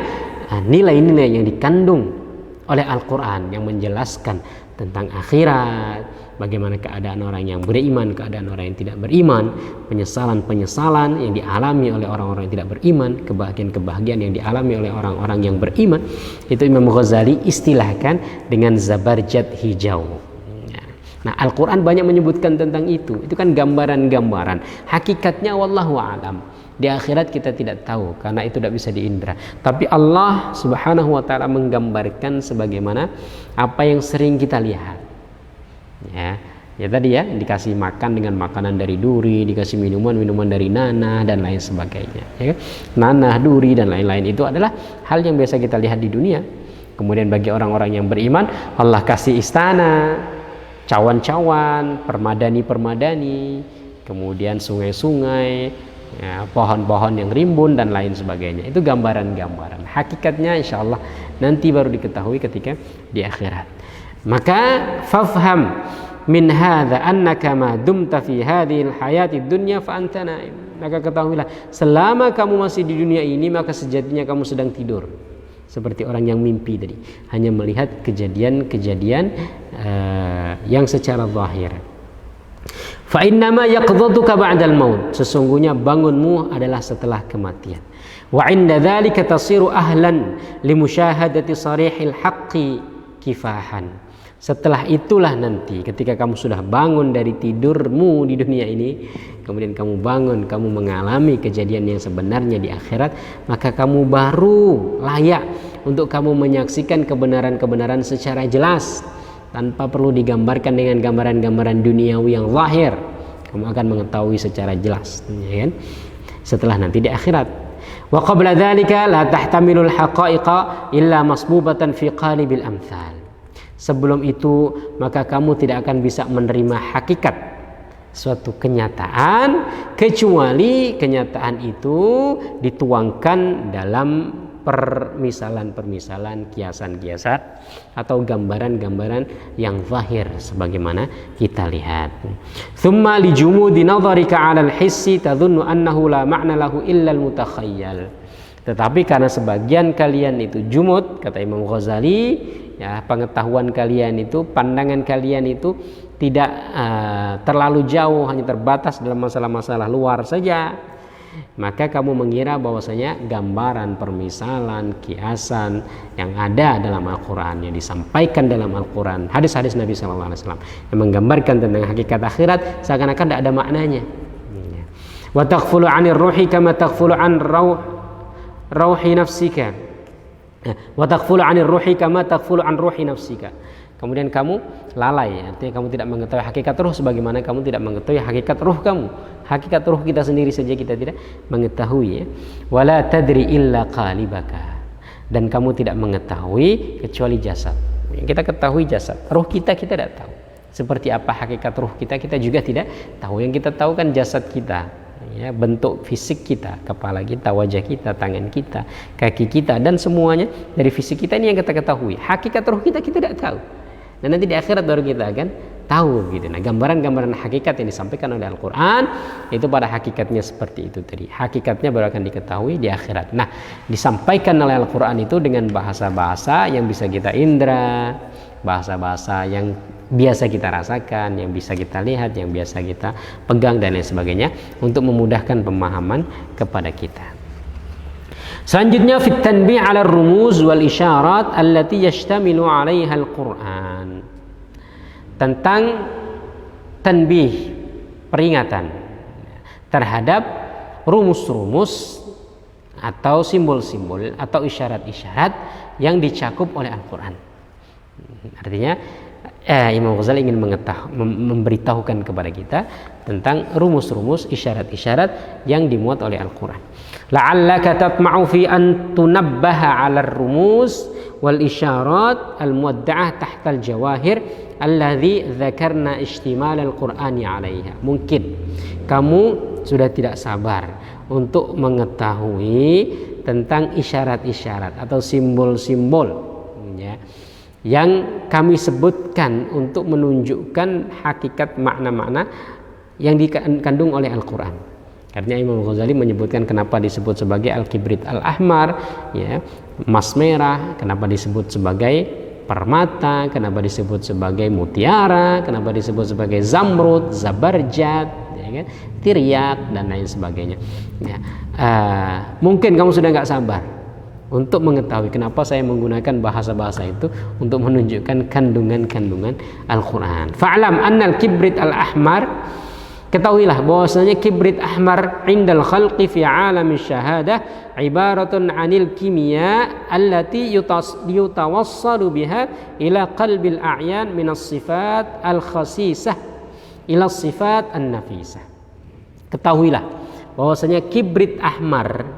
Speaker 2: nilai-nilai yang dikandung oleh Al-Quran yang menjelaskan tentang akhirat, bagaimana keadaan orang yang beriman, keadaan orang yang tidak beriman, penyesalan-penyesalan yang dialami oleh orang-orang yang tidak beriman, kebahagiaan-kebahagiaan yang dialami oleh orang-orang yang beriman, itu Imam Ghazali istilahkan dengan zabarjad hijau. Nah, Al-Quran banyak menyebutkan tentang itu kan gambaran-gambaran. Hakikatnya wallahu a'lam, di akhirat kita tidak tahu karena itu tidak bisa diindra. Tapi Allah Subhanahu wa taala menggambarkan sebagaimana apa yang sering kita lihat. Ya tadi ya, dikasih makan dengan makanan dari duri, dikasih minuman dari nanah dan lain sebagainya. Ya, nanah, duri dan lain-lain itu adalah hal yang biasa kita lihat di dunia. Kemudian bagi orang-orang yang beriman, Allah kasih istana, cawan-cawan, permadani, kemudian sungai-sungai, ya, pohon-pohon yang rimbun dan lain sebagainya. Itu gambaran-gambaran. Hakikatnya insya Allah nanti baru diketahui ketika di akhirat. Maka fafham min hadza annaka ma dumta fi hadhil hayatid dunya fa anta naim. Maka ketahuilah, selama kamu masih di dunia ini, maka sejatinya kamu sedang tidur. Seperti orang yang mimpi tadi, hanya melihat kejadian-kejadian yang secara zahir. Fa innama yaqdhatuka ba'dal maut, sesungguhnya bangunmu adalah setelah kematian. Wa 'inda dzalika tasiru ahlan limusyahadati sarihil haqqi kifahan. Setelah itulah nanti ketika kamu sudah bangun dari tidurmu di dunia ini, kemudian kamu bangun, kamu mengalami kejadian yang sebenarnya di akhirat, maka kamu baru layak untuk kamu menyaksikan kebenaran-kebenaran secara jelas tanpa perlu digambarkan dengan gambaran-gambaran duniawi yang lahir. Kamu akan mengetahui secara jelas, ya kan? Setelah nanti di akhirat. Wa qabla dzalika la tahtamilul haqa'iqa illa masbubatan fi qalibil amthal. Sebelum itu maka kamu tidak akan bisa menerima hakikat suatu kenyataan kecuali kenyataan itu dituangkan dalam permisalan-permisalan, kiasan-kiasan atau gambaran-gambaran yang zahir sebagaimana kita lihat. Tsumma li jumudi nadharika 'alal hissi tadhunnu annahu la ma'na lahu illa al-mutakhayyal. Tetapi karena sebagian kalian itu jumud, kata Imam Ghazali, ya, pengetahuan kalian itu, pandangan kalian itu tidak terlalu jauh, hanya terbatas dalam masalah-masalah luar saja. maka kamu mengira bahwasanya gambaran, permisalan, kiasan yang ada dalam Al-Quran, yang disampaikan dalam Al-Quran, hadis-hadis Nabi SAW yang menggambarkan tentang hakikat akhirat, seakan-akan tidak ada maknanya. Wa taghfulu 'anir ruhi kama taghfulu 'an rauhi nafsika. Wa taghfulu 'anir ruhi kama taghfulu 'an ruhi nafsika. Kemudian kamu lalai, artinya kamu tidak mengetahui hakikat ruh sebagaimana kamu tidak mengetahui hakikat ruh kamu. Hakikat ruh kita sendiri saja kita tidak mengetahui, ya. Wala tadri illa qalibaka. Dan kamu tidak mengetahui kecuali jasad. Yang kita ketahui jasad, ruh kita tidak tahu. Seperti apa hakikat ruh kita juga tidak tahu. Yang kita tahu kan jasad kita, ya, bentuk fisik kita, kepala kita, wajah kita, tangan kita, kaki kita, dan semuanya dari fisik kita ini yang kita ketahui. Hakikat ruh kita tidak tahu. Dan nanti di akhirat baru kita akan tahu gitu. Nah, gambaran-gambaran hakikat yang disampaikan oleh Al-Quran itu pada hakikatnya seperti itu tadi. Hakikatnya baru akan diketahui di akhirat. Nah, disampaikan oleh Al-Quran itu dengan bahasa-bahasa yang bisa kita indra, bahasa-bahasa yang biasa kita rasakan, yang bisa kita lihat, yang biasa kita pegang dan lain sebagainya, untuk memudahkan pemahaman kepada kita. Selanjutnya fit tanbih 'ala ar-rumuz wal isyarat allati yashtamilu 'alaiha al-Qur'an. Tentang tanbih, peringatan terhadap rumus-rumus atau simbol-simbol atau isyarat-isyarat yang dicakup oleh Al-Qur'an. Artinya Imam Ghazali ingin memberitahukan kepada kita tentang rumus-rumus, isyarat-isyarat yang dimuat oleh Al-Quran. La'allaka tatma'u fi an tunabbaha 'ala ar-rumus wal isyarat al-muwadda'ah tahta al-jawahir alladhi dzakarna ihtimal al-Qur'ani 'alaiha. Mungkin kamu sudah tidak sabar untuk mengetahui tentang isyarat-isyarat atau simbol-simbol, ya, yang kami sebutkan untuk menunjukkan hakikat makna-makna yang dikandung oleh Al-Quran. Karena Imam Ghazali menyebutkan kenapa disebut sebagai Al-Kibrit Al-Ahmar, ya, emas merah, kenapa disebut sebagai permata, kenapa disebut sebagai mutiara, kenapa disebut sebagai zamrud, zabarjat, ya kan, tiryak, dan lain sebagainya. Ya, mungkin kamu sudah nggak sabar untuk mengetahui kenapa saya menggunakan bahasa-bahasa itu untuk menunjukkan kandungan-kandungan Al-Quran. Fa'lam annal kibrit al-ahmar, ketahuilah bahwasanya kibrit ahmar indal khalqi fi alami syahadah ibaratun anil kimia allati yutawassalu biha ila qalbil a'yan minas sifat al-khasisah ila sifat an-nafisah. Ketahuilah bahwasanya kibrit ahmar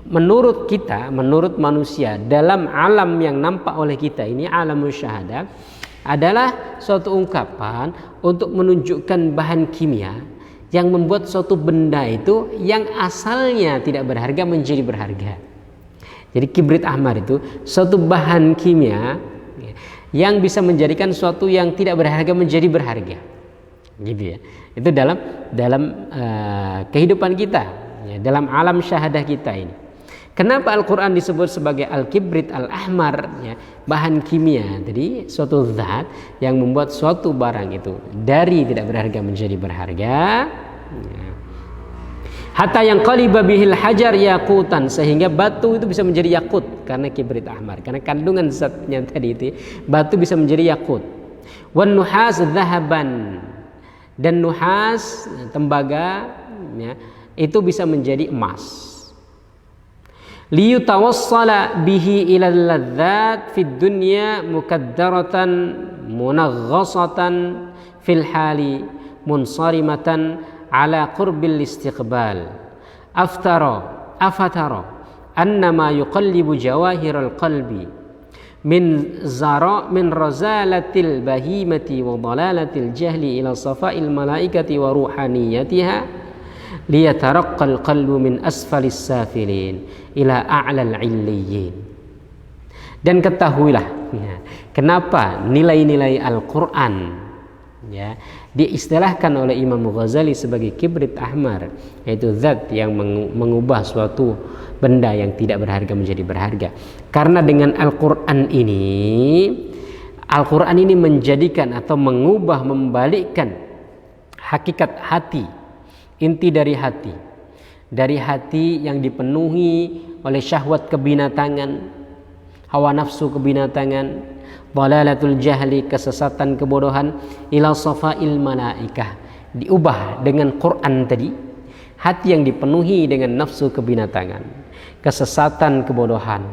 Speaker 2: menurut kita, menurut manusia, dalam alam yang nampak oleh kita ini, alam syahadah, adalah suatu ungkapan untuk menunjukkan bahan kimia yang membuat suatu benda itu yang asalnya tidak berharga menjadi berharga. Jadi kibrit ahmar itu suatu bahan kimia yang bisa menjadikan suatu yang tidak berharga menjadi berharga. Gitu ya. Itu dalam kehidupan kita, ya, dalam alam syahadah kita ini. Kenapa Al-Quran disebut sebagai Al-Kibrit Al-Ahmar, ya, bahan kimia, jadi suatu zat yang membuat suatu barang itu dari tidak berharga menjadi berharga, ya. Hatta yang qaliba bihil hajar yaqutan, sehingga batu itu bisa menjadi yakut karena kibrit ahmar, karena kandungan zatnya tadi itu, batu bisa menjadi yakut. Wan nuhas zahaban, dan nuhas, tembaga, ya, itu bisa menjadi emas. Liyutawassala bihi ila ladzat fid dunya mukaddaratan munaghasatan fil hali munsarimatan ala qurbil istiqbal afatara annama yuqallibu jawahiral qalbi min razalatil bahimati wa dalalatil jahli ila safa'il malaikati wa ruhaniyatiha liyataraqqal qalbu min asfalis safilin ila a'lal illiyin. Dan ketahuilah, ya, kenapa nilai-nilai Al-Quran, ya, diistilahkan oleh Imam Ghazali sebagai kibrit ahmar, yaitu zat yang mengubah suatu benda yang tidak berharga menjadi berharga. Karena dengan Al-Quran ini menjadikan atau mengubah, membalikkan hakikat hati, inti dari hati, dari hati yang dipenuhi oleh syahwat kebinatangan, hawa nafsu kebinatangan, dhalalatul jahli, kesesatan kebodohan, ila safail malaikah, diubah dengan Quran tadi, hati yang dipenuhi dengan nafsu kebinatangan, kesesatan kebodohan,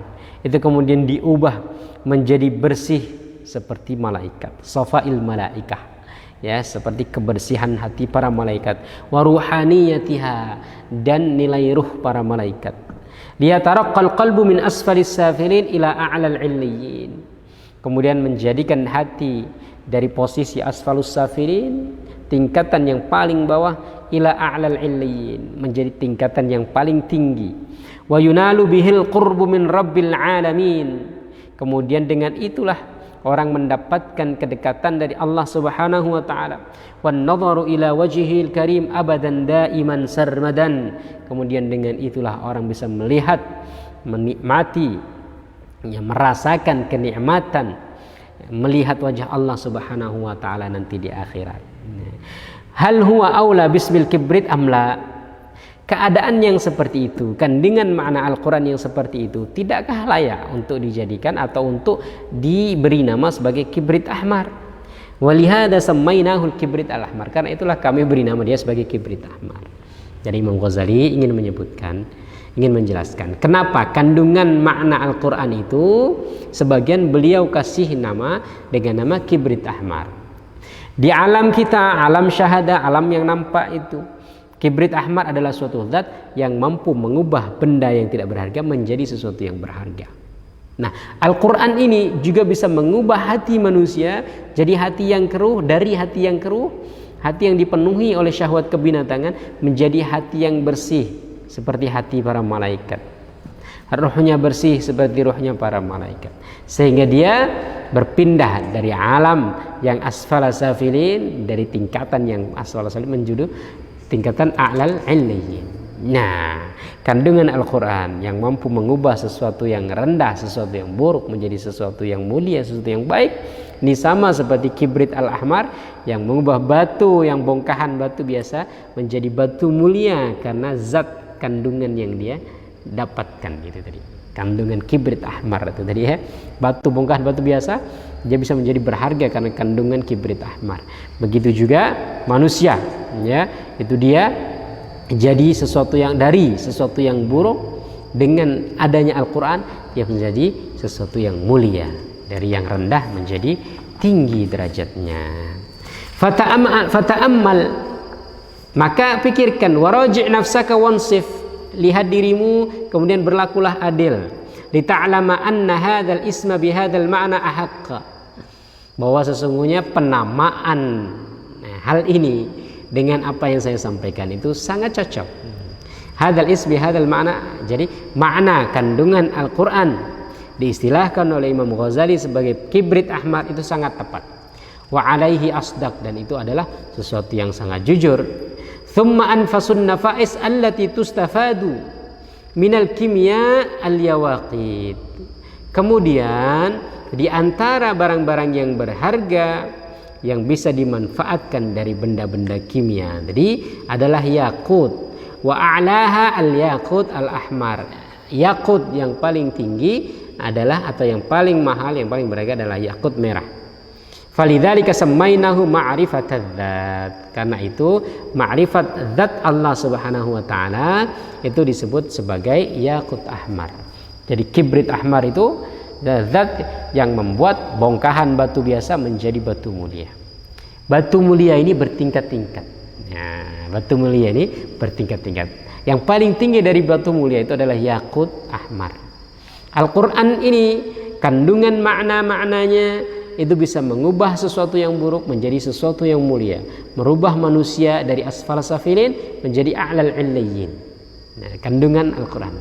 Speaker 2: itu kemudian diubah menjadi bersih seperti malaikat, safail malaikah, ya, seperti kebersihan hati para malaikat, wa ruhaniyatiha, dan nilai ruh para malaikat. Liyataraqqal qalbu min asfalis safilin ila a'lal illiyin, kemudian menjadikan hati dari posisi asfalus safilin, tingkatan yang paling bawah, ila a'lal illiyin, menjadi tingkatan yang paling tinggi. Wa yunalu bihil qurbu min rabbil alamin, kemudian dengan itulah orang mendapatkan kedekatan dari Allah Subhanahu wa taala. Wan nadharu ila wajhil karim abadan daiman sarmadan, kemudian dengan itulah orang bisa melihat, menikmati, ya, merasakan kenikmatan melihat wajah Allah Subhanahu wa taala nanti di akhirat. Hal huwa aula bismil kibrit amla, keadaan yang seperti itu, kandungan makna Al-Quran yang seperti itu, tidakkah layak untuk dijadikan atau untuk diberi nama sebagai kibrit ahmar? Walihada sammainahul kibrit al-ahmar, karena itulah kami beri nama dia sebagai kibrit ahmar. Jadi Imam Ghazali ingin menyebutkan, ingin menjelaskan kenapa kandungan makna Al-Quran itu sebagian beliau kasih nama dengan nama kibrit ahmar. Di alam kita, alam syahada, alam yang nampak itu, kibrit ahmar adalah suatu zat yang mampu mengubah benda yang tidak berharga menjadi sesuatu yang berharga. Nah, Al-Quran ini juga bisa mengubah hati manusia jadi hati yang keruh, dari hati yang keruh, hati yang dipenuhi oleh syahwat kebinatangan, menjadi hati yang bersih seperti hati para malaikat. Ruhnya bersih seperti ruhnya para malaikat, sehingga dia berpindah dari alam yang asfala safilin, dari tingkatan yang asfala safilin menuju tingkatan a'lal illiyin. Nah, kandungan Al-Quran yang mampu mengubah sesuatu yang rendah, sesuatu yang buruk menjadi sesuatu yang mulia, sesuatu yang baik, ini sama seperti kibrit al-ahmar yang mengubah batu yang bongkahan batu biasa menjadi batu mulia karena zat kandungan yang dia dapatkan. Itu tadi kandungan kibrit ahmar itu tadi, ya, batu bongkahan batu biasa dia bisa menjadi berharga karena kandungan kibrit ahmar. Begitu juga manusia, ya, itu dia jadi sesuatu yang dari sesuatu yang buruk dengan adanya Al-Quran dia menjadi sesuatu yang mulia, dari yang rendah menjadi tinggi derajatnya. Fata'ammal, maka pikirkan, waraji' nafsaka wansif, lihat dirimu kemudian berlakulah adil, lita'lama anna hadzal isma bihadzal ma'na ahaqqa, bahwa sesungguhnya penamaan hal ini dengan apa yang saya sampaikan itu sangat cocok. Hadzal ismi hadzal makna, jadi makna kandungan Al-Quran diistilahkan oleh Imam Ghazali sebagai kibrit ahmar itu sangat tepat. Wa alaihi asdaq, dan itu adalah sesuatu yang sangat jujur. Thumma anfasun nafais allati tustafadu minal kimya al-yawaqit, kemudian di antara barang-barang yang berharga yang bisa dimanfaatkan dari benda-benda kimia tadi adalah yakut, wa a'laha al-yakut al-ahmar, yakut yang paling tinggi adalah, atau yang paling mahal, yang paling berharga adalah yakut merah. Falidzalika sammainahu ma'rifatadz dzat, karena itu ma'rifat zat Allah Subhanahu wa taala itu disebut sebagai yakut ahmar. Jadi kibrit ahmar itu zat yang membuat bongkahan batu biasa menjadi batu mulia. Batu mulia ini bertingkat-tingkat. Nah, batu mulia ini bertingkat-tingkat. Yang paling tinggi dari batu mulia itu adalah yakut ahmar. Al-Quran ini kandungan makna-maknanya itu bisa mengubah sesuatu yang buruk menjadi sesuatu yang mulia, merubah manusia dari asfal safilin menjadi a'lal illiyin. Nah, kandungan Al-Quran.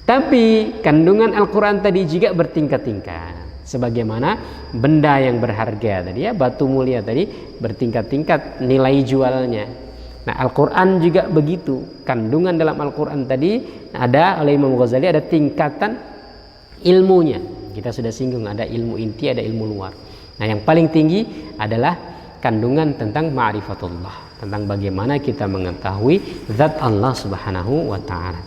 Speaker 2: Tapi kandungan Al-Quran tadi juga bertingkat-tingkat, sebagaimana benda yang berharga tadi, ya, batu mulia tadi bertingkat-tingkat nilai jualnya. Nah, Al-Quran juga begitu. Kandungan dalam Al-Quran tadi ada, oleh Imam Ghazali, ada tingkatan ilmunya. Kita sudah singgung, ada ilmu inti, ada ilmu luar. Nah, yang paling tinggi adalah kandungan tentang ma'rifatullah, tentang bagaimana kita mengetahui zat Allah Subhanahu wa taala.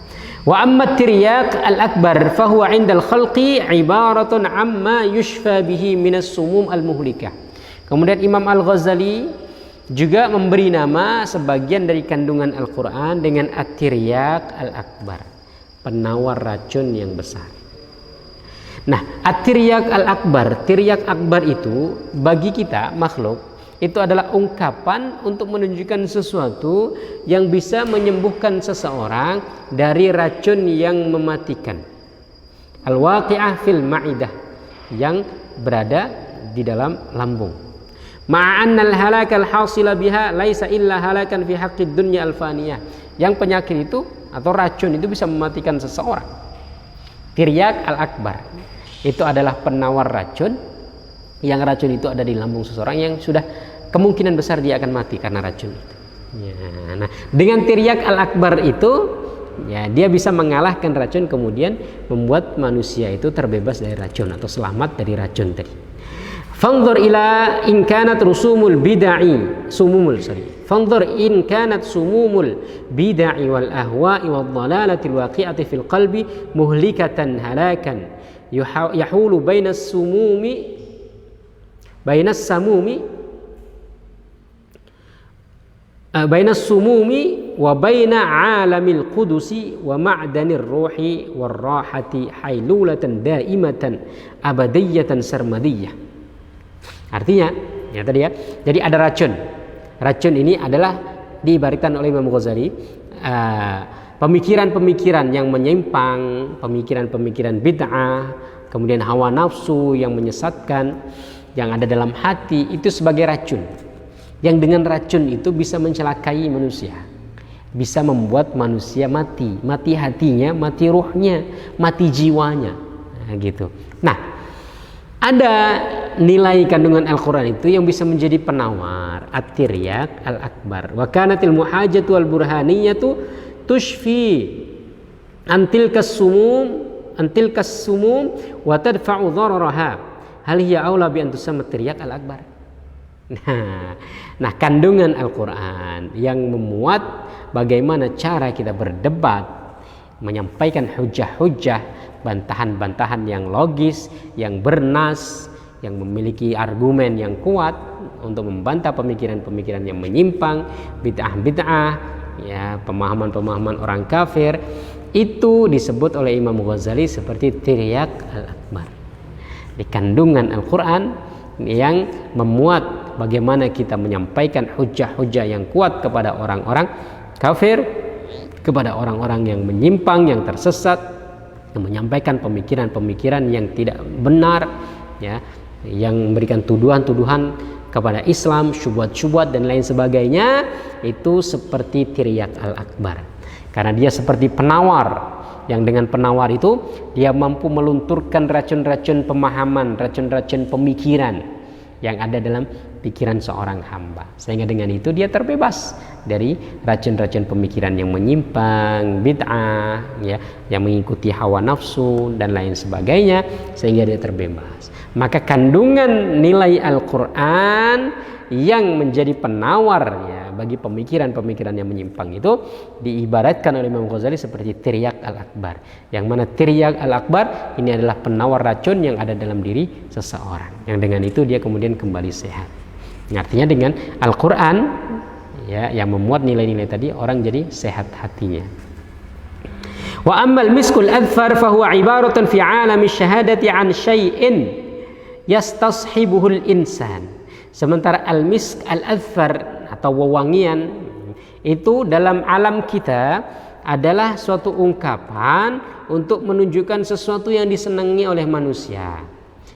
Speaker 2: Wa amma tiryak al-akbar fahuwa 'inda al-khalqi ibaratun amma yushfa bihi minas sumum al-muhlikah. Kemudian Imam Al-Ghazali juga memberi nama sebagian dari kandungan Al-Quran dengan at-tiryak al-akbar, penawar racun yang besar. Nah, at-tiryak al-akbar, tiryak akbar itu bagi kita makhluk itu adalah ungkapan untuk menunjukkan sesuatu yang bisa menyembuhkan seseorang dari racun yang mematikan. Al-waqi'ah fil ma'idah, yang berada di dalam lambung. Ma'annal halakal hasila biha laisa illa halakan fi haqqid dunya al-faniyah. Yang penyakit itu atau racun itu bisa mematikan seseorang. Tiryak al-akbar itu adalah penawar racun, yang racun itu ada di lambung seseorang yang sudah kemungkinan besar dia akan mati karena racun itu. Ya, nah, dengan tiryak al-akbar itu ya dia bisa mengalahkan racun, kemudian membuat manusia itu terbebas dari racun atau selamat dari racun tadi. Fanzur ila in kanat rusumul bid'i Fanzur in kanat sumumul bid'i wal ahwa'i wal dhalalati al waqi'ati fil qalbi muhlikatan halakan yahulu bainas samumi wa baina alamil qudusi wa ma'danir ruhi war rahati hailulatan daimatan abadiyatan sarmadiyah. Artinya, ya tadi ya. Jadi ada racun. Racun ini adalah diibaratkan oleh Imam Ghazali pemikiran-pemikiran yang menyimpang, pemikiran-pemikiran bid'ah, kemudian hawa nafsu yang menyesatkan yang ada dalam hati itu sebagai racun. Yang dengan racun itu bisa mencelakai manusia. Bisa membuat manusia mati hatinya, mati ruhnya, mati jiwanya. Nah, gitu. Nah, ada nilai kandungan Al-Quran itu yang bisa menjadi penawar, at-tiryak al-akbar. Wa kanatil muhajatu wal burhaniyatu tushfi antilkas sumum wa tadfa'u dhararaha. Hal hiya aula bi an tusamma tiryak al-akbar. Nah, kandungan Al-Quran yang memuat bagaimana cara kita berdebat, menyampaikan hujah-hujah, bantahan-bantahan yang logis, yang bernas, yang memiliki argumen yang kuat untuk membantah pemikiran-pemikiran yang menyimpang, bid'ah-bid'ah, ya, pemahaman-pemahaman orang kafir, itu disebut oleh Imam Ghazali seperti tiryak al-akbar. Di kandungan Al-Quran yang memuat bagaimana kita menyampaikan hujah-hujah yang kuat kepada orang-orang kafir, kepada orang-orang yang menyimpang, yang tersesat, yang menyampaikan pemikiran-pemikiran yang tidak benar, ya, yang memberikan tuduhan-tuduhan kepada Islam, syubhat-syubhat dan lain sebagainya, itu seperti tiryak al-akbar. Karena dia seperti penawar, yang dengan penawar itu dia mampu melunturkan racun-racun pemahaman, racun-racun pemikiran yang ada dalam pikiran seorang hamba, sehingga dengan itu dia terbebas dari racun-racun pemikiran yang menyimpang, bid'ah, ya, yang mengikuti hawa nafsu dan lain sebagainya, sehingga dia terbebas. Maka kandungan nilai Al-Quran yang menjadi penawar, ya, bagi pemikiran-pemikiran yang menyimpang itu diibaratkan oleh Imam Ghazali seperti tiryak al-akbar, yang mana tiryak al-akbar ini adalah penawar racun yang ada dalam diri seseorang, yang dengan itu dia kemudian kembali sehat. Artinya dengan Al-Quran, ya, yang memuat nilai-nilai tadi, orang jadi sehat hatinya. Wa ammal miskul adfar fahuwa ibaratun fi alami syahadati an syai'in yastashibuhul insan. Sementara al-misk al-adfar atau wewangian itu dalam alam kita adalah suatu ungkapan untuk menunjukkan sesuatu yang disenangi oleh manusia,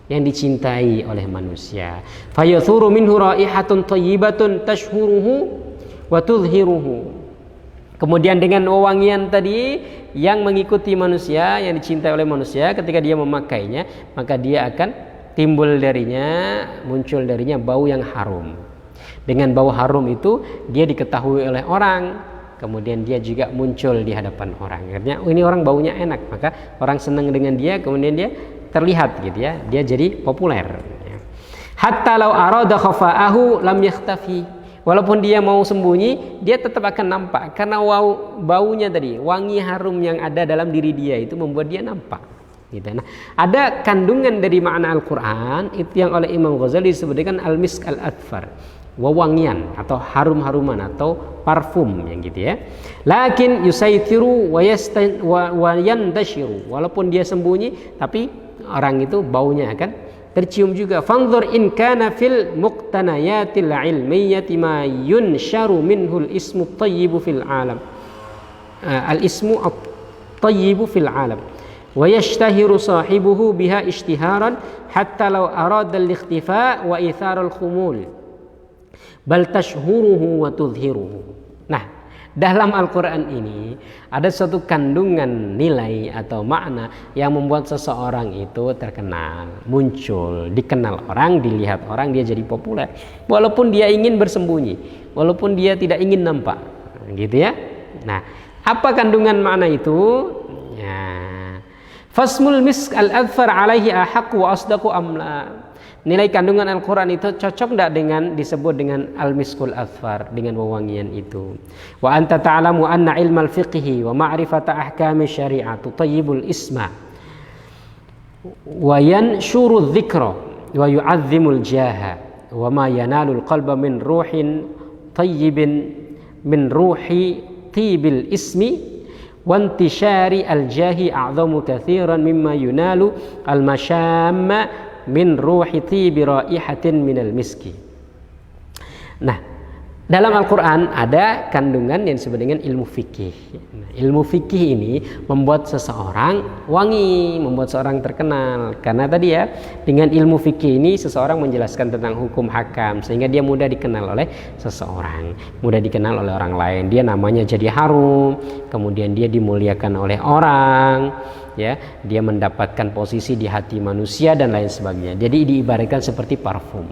Speaker 2: yang dicintai oleh manusia. Fayathuru minhu raihatun thayyibatun tashhuruhu wa tudhiruhu. Kemudian dengan wewangian tadi yang mengikuti manusia, yang dicintai oleh manusia, ketika dia memakainya, maka dia akan muncul darinya bau yang harum. Dengan bau harum itu dia diketahui oleh orang, kemudian dia juga muncul di hadapan orang. Artinya, ini orang baunya enak, maka orang senang dengan dia, kemudian dia terlihat gitu ya, dia jadi populer. Hatta law arada khafa'ahu lam yakhtafi Walaupun dia mau sembunyi, dia tetap akan nampak karena baunya tadi, wangi harum yang ada dalam diri dia itu membuat dia nampak. Gitu. Nah, ada kandungan dari makna Al-Quran itu yang oleh Imam Ghazali disebutkan al-misk al-adfar, wewangian atau harum-haruman atau parfum yang gitu ya. Lakin yusaitiru wa yandashiru, walaupun dia sembunyi tapi orang itu baunya akan tercium juga. Fanzur in kana fil muqtanayatil ilmiyyati ma yunsharu minhul ismu at-tayyibu fil alam. Al-ismu at-tayyibu fil alam. Wa yashtahiru sahibuhu biha ishtiharan hatta law arada al-ikhtifa wa ithar al-khumul bal tashhuruhu wa tudhiruhu. Nah, dalam Al-Quran ini ada suatu kandungan nilai atau makna yang membuat seseorang itu terkenal, muncul, dikenal orang, dilihat orang, dia jadi populer walaupun dia ingin bersembunyi, walaupun dia tidak ingin nampak, gitu ya. Nah, apa kandungan makna itu? Ya, fasmul misk al-adfar alaihi ahaq wa asdaqu amla. Nilai kandungan Al-Quran itu cocok tidak dengan disebut dengan al-miskul adfar, dengan wewangian itu. Wa anta ta'lamu anna ilmal fiqhi wa ma'rifata ahkami syari'ah tutayyibul isma wa yanshuru dzikra wa yu'azzimul jaha wa ma yanalul qalba min ruhin tayyibin min ruhi tibil ismi wantishari al-jahi a'zamu kathiran mimma yunalu al-mashamma min ruhi tibi raihatin minal miski. Nah, dalam Al-Quran ada kandungan yang disebut dengan ilmu fikih. Nah, ilmu fikih ini membuat seseorang wangi, membuat seorang terkenal. Karena tadi ya, dengan ilmu fikih ini seseorang menjelaskan tentang hukum hakam sehingga dia mudah dikenal oleh seseorang, mudah dikenal oleh orang lain. Dia namanya jadi harum, kemudian dia dimuliakan oleh orang, ya, dia mendapatkan posisi di hati manusia dan lain sebagainya. Jadi diibaratkan seperti parfum.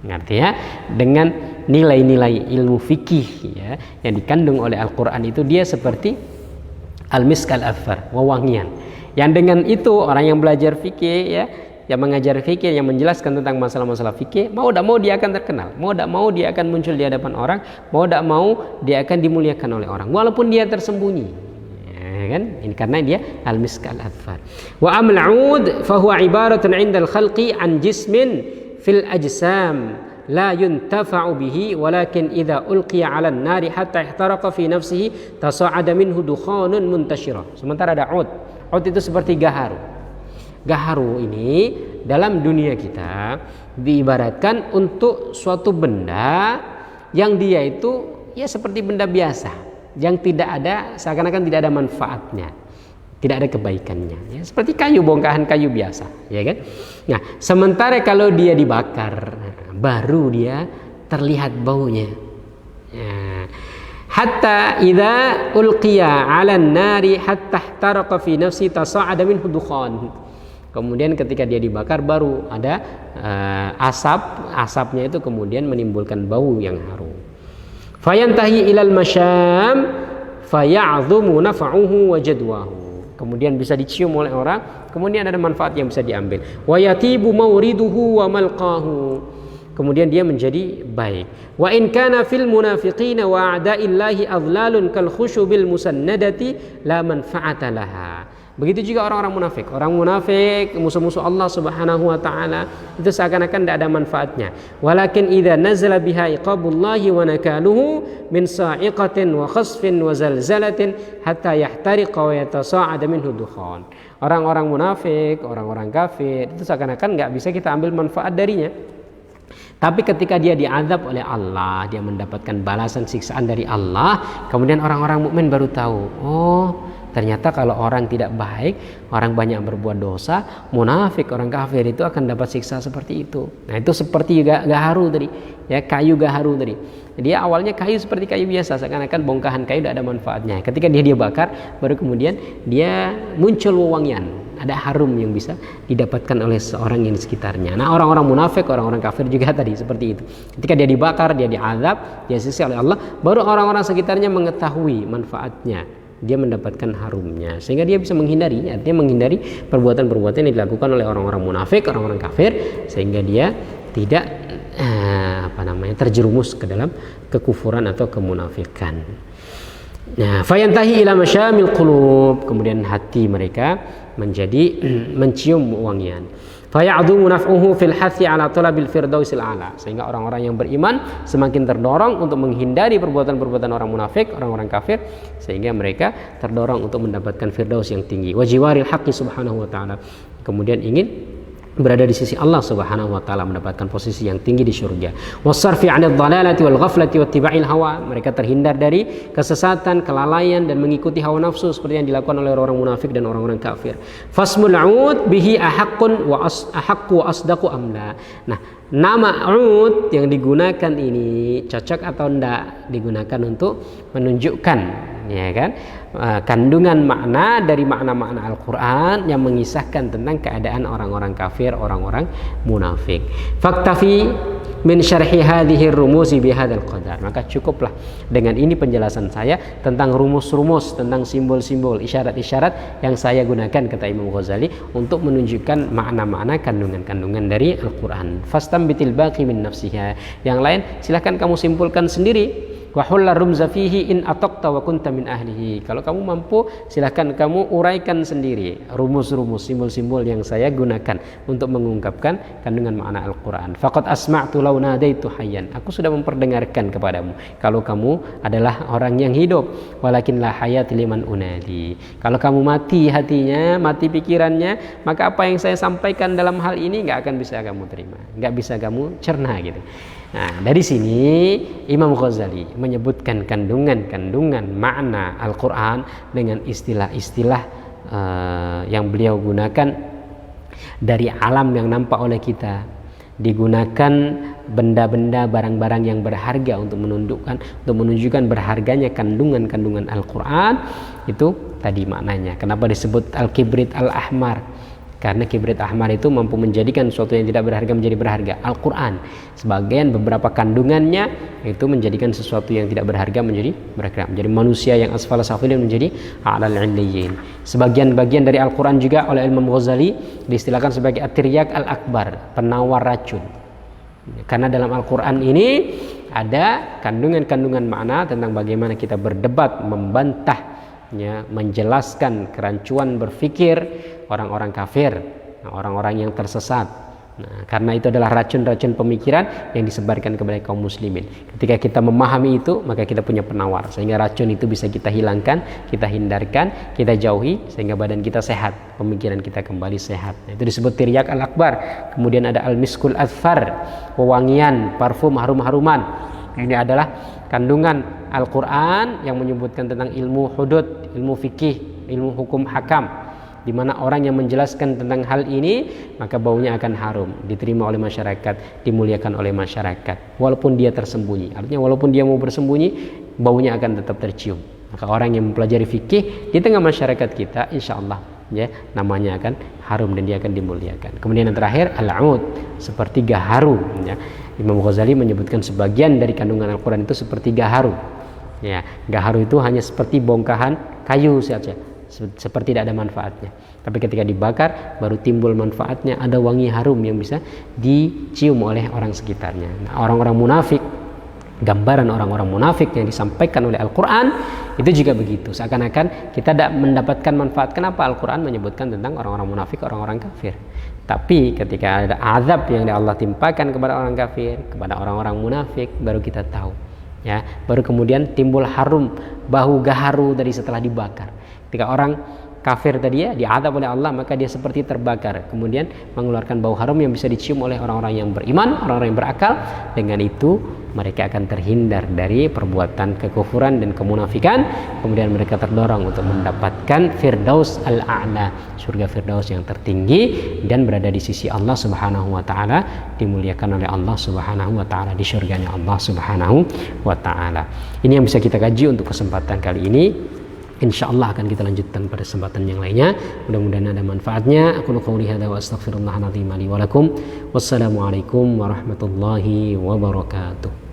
Speaker 2: Ngerti ya? Dengan nilai-nilai ilmu fikih ya yang dikandung oleh Al-Quran itu dia seperti al-misk al-adfar, wewangian. Yang dengan itu orang yang belajar fikih ya, yang mengajar fikih, yang menjelaskan tentang masalah-masalah fikih, mau tidak mau dia akan terkenal, mau tidak mau dia akan muncul di hadapan orang, mau tidak mau dia akan dimuliakan oleh orang walaupun dia tersembunyi. Kan? Ini karena dia al-misk al-adfar. Wa amal 'ud fa huwa ibaratun 'inda al-khalqi an jismin fil ajsam la yuntafa'u bihi walakin idza ulqiya 'ala an-nari hatta ihtaraqa fi nafsihi tasa'ada minhu dukhanun muntashira. Sementara ada 'ud. 'Ud itu seperti gaharu. Gaharu ini dalam dunia kita diibaratkan untuk suatu benda yang dia itu ya seperti benda biasa, yang tidak ada, seakan-akan tidak ada manfaatnya, tidak ada kebaikannya ya, seperti kayu, bongkahan kayu biasa ya kan. Nah, sementara kalau dia dibakar baru dia terlihat baunya ya. Hatta idza ulqiya 'alan nari hatta ihtaraqa fi nafsi tasa'ada minhu dukhan. Kemudian ketika dia dibakar baru ada asapnya itu kemudian menimbulkan bau yang harum. Fayantahi ilal masyam faya'dhumu naf'uhu wa jadwahu. Kemudian bisa dicium oleh orang, kemudian ada manfaat yang bisa diambil. Wa yatibu mawriduhu wa malqahu. Kemudian dia menjadi baik. Wa in kana fil munafiqina wa a'da'illahi adlalun kal khushubil musannadati la manfa'ata laha. Begitu juga orang-orang munafik. Orang munafik, musuh-musuh Allah Subhanahu wa taala, itu seakan-akan tidak ada manfaatnya. Walakin idza nazala biha iqabullahi wa nakaluhu min sa'iqatin wa khasfin wa zalzalatin hatta yahtariqa wa yatasa'ada minhu dukhan. Orang-orang munafik, orang-orang kafir, itu seakan-akan enggak bisa kita ambil manfaat darinya. Tapi ketika dia diazab oleh Allah, dia mendapatkan balasan siksaan dari Allah, kemudian orang-orang mukmin baru tahu, oh ternyata kalau orang tidak baik, orang banyak berbuat dosa, munafik, orang kafir itu akan dapat siksa seperti itu. Nah, itu seperti gaharu tadi, ya, kayu gaharu tadi. Dia awalnya kayu seperti kayu biasa, seakan-akan bongkahan kayu tidak ada manfaatnya. Ketika dia bakar, baru kemudian dia muncul wewangian, ada harum yang bisa didapatkan oleh seorang yang di sekitarnya. Nah, orang-orang munafik, orang-orang kafir juga tadi seperti itu. Ketika dia dibakar, dia diazab, dia disiksa oleh Allah, baru orang-orang sekitarnya mengetahui manfaatnya. Dia mendapatkan harumnya sehingga dia bisa menghindari, artinya menghindari perbuatan-perbuatan yang dilakukan oleh orang-orang munafik, orang-orang kafir, sehingga dia tidak terjerumus ke dalam kekufuran atau kemunafikan. Nah, fayantahi ila masyamil qulub, kemudian hati mereka menjadi mencium wangian. Faya'dhumu naf'uhu fil hathi ala talabil firdausil a'la, sehingga orang-orang yang beriman semakin terdorong untuk menghindari perbuatan-perbuatan orang munafik, orang-orang kafir, sehingga mereka terdorong untuk mendapatkan firdaus yang tinggi. Wa jiwaril haqqi subhanahu wa ta'ala, kemudian ingin berada di sisi Allah Subhanahu wa taala, mendapatkan posisi yang tinggi di surga. Wasarfi 'anil dhalalati wal ghaflati wattiba'il hawa, mereka terhindar dari kesesatan, kelalaian dan mengikuti hawa nafsu seperti yang dilakukan oleh orang munafik dan orang-orang kafir. Fasmul 'ud bihi ahaqqun wa ahaqqu wa asdaqu amla. Nah, nama 'ud yang digunakan ini cocok atau enggak digunakan untuk menunjukkan, ya kan, kandungan makna dari makna-makna Al-Quran yang mengisahkan tentang keadaan orang-orang kafir, orang-orang munafik. Faktafi min syarhi hadhihi rumuzi bihadzal qadar, maka cukuplah dengan ini penjelasan saya tentang rumus-rumus, tentang simbol-simbol, isyarat-isyarat yang saya gunakan, kata Imam Ghazali, untuk menunjukkan makna-makna kandungan-kandungan dari Al-Quran. Fastambitil baqi min nafsiha, yang lain silahkan kamu simpulkan sendiri. Wa hulla rumza fihi in ataqta wa kunta min ahlihi, kalau kamu mampu silahkan kamu uraikan sendiri rumus-rumus, simbol-simbol yang saya gunakan untuk mengungkapkan kandungan makna Al-Quran. Faqad asma'tu law nadaitu hayyan, aku sudah memperdengarkan kepadamu kalau kamu adalah orang yang hidup. Walakin la hayat liman unadi, kalau kamu mati hatinya, mati pikirannya, maka apa yang saya sampaikan dalam hal ini nggak akan bisa kamu terima, nggak bisa kamu cerna gitu. Nah, dari sini Imam Ghazali menyebutkan kandungan-kandungan makna Al-Quran dengan istilah-istilah yang beliau gunakan dari alam yang nampak oleh kita. Digunakan benda-benda, barang-barang yang berharga untuk menunjukkan berharganya kandungan-kandungan Al-Quran. Itu tadi maknanya. Kenapa disebut Al-Kibrit Al-Ahmar? Karena kibrit ahmar itu mampu menjadikan sesuatu yang tidak berharga menjadi berharga. Al-Quran sebagian beberapa kandungannya itu menjadikan sesuatu yang tidak berharga menjadi berharga, menjadi manusia yang asfala safilin menjadi a'lal 'illiyin. Sebagian bagian dari Al-Quran juga oleh Imam Ghazali diistilahkan sebagai at-tiryak al-akbar, penawar racun. Karena dalam Al-Quran ini ada kandungan-kandungan makna tentang bagaimana kita berdebat, membantah, menjelaskan kerancuan berfikir orang-orang kafir, orang-orang yang tersesat. Nah, karena itu adalah racun-racun pemikiran yang disebarkan kepada kaum muslimin. Ketika kita memahami itu, maka kita punya penawar, sehingga racun itu bisa kita hilangkan, kita hindarkan, kita jauhi, sehingga badan kita sehat, pemikiran kita kembali sehat. Nah, itu disebut tiryak al-akbar. Kemudian ada al-miskul adfar, wewangian, parfum, harum-haruman. Ini adalah kandungan Al-Quran yang menyebutkan tentang ilmu hudud, ilmu fikih, ilmu hukum hakam, di mana orang yang menjelaskan tentang hal ini maka baunya akan harum, diterima oleh masyarakat, dimuliakan oleh masyarakat walaupun dia tersembunyi. Artinya walaupun dia mau bersembunyi, baunya akan tetap tercium. Maka orang yang mempelajari fikih di tengah masyarakat kita, insya Allah namanya akan harum dan dia akan dimuliakan. Kemudian yang terakhir al-'ud, sepertiga harum. Imam Ghazali menyebutkan sebagian dari kandungan Al-Quran itu sepertiga harum. Gaharu itu hanya seperti bongkahan kayu saja, seperti tidak ada manfaatnya. Tapi ketika dibakar baru timbul manfaatnya, ada wangi harum yang bisa dicium oleh orang sekitarnya. Nah, orang-orang munafik, gambaran orang-orang munafik yang disampaikan oleh Al-Quran itu juga begitu. Seakan-akan kita tidak mendapatkan manfaat. Kenapa Al-Quran menyebutkan tentang orang-orang munafik, orang-orang kafir? Tapi ketika ada azab yang Allah timpakan kepada orang kafir, kepada orang-orang munafik, baru kita tahu. Baru kemudian timbul harum, bau gaharu dari setelah dibakar. Ketika orang kafir tadi diazab oleh Allah, maka dia seperti terbakar, kemudian mengeluarkan bau harum yang bisa dicium oleh orang-orang yang beriman, orang-orang yang berakal. Dengan itu mereka akan terhindar dari perbuatan kekufuran dan kemunafikan. Kemudian mereka terdorong untuk mendapatkan firdaus al-a'la, surga firdaus yang tertinggi, dan berada di sisi Allah Subhanahu wa taala, dimuliakan oleh Allah Subhanahu wa taala di surganya Allah Subhanahu wa taala. Ini yang bisa kita kaji untuk kesempatan kali ini. InsyaAllah akan kita lanjutkan pada kesempatan yang lainnya. Mudah-mudahan ada manfaatnya. Aku qouli hadza wa astaghfirullahal azim li wa lakum. Wassalamualaikum warahmatullahi wabarakatuh.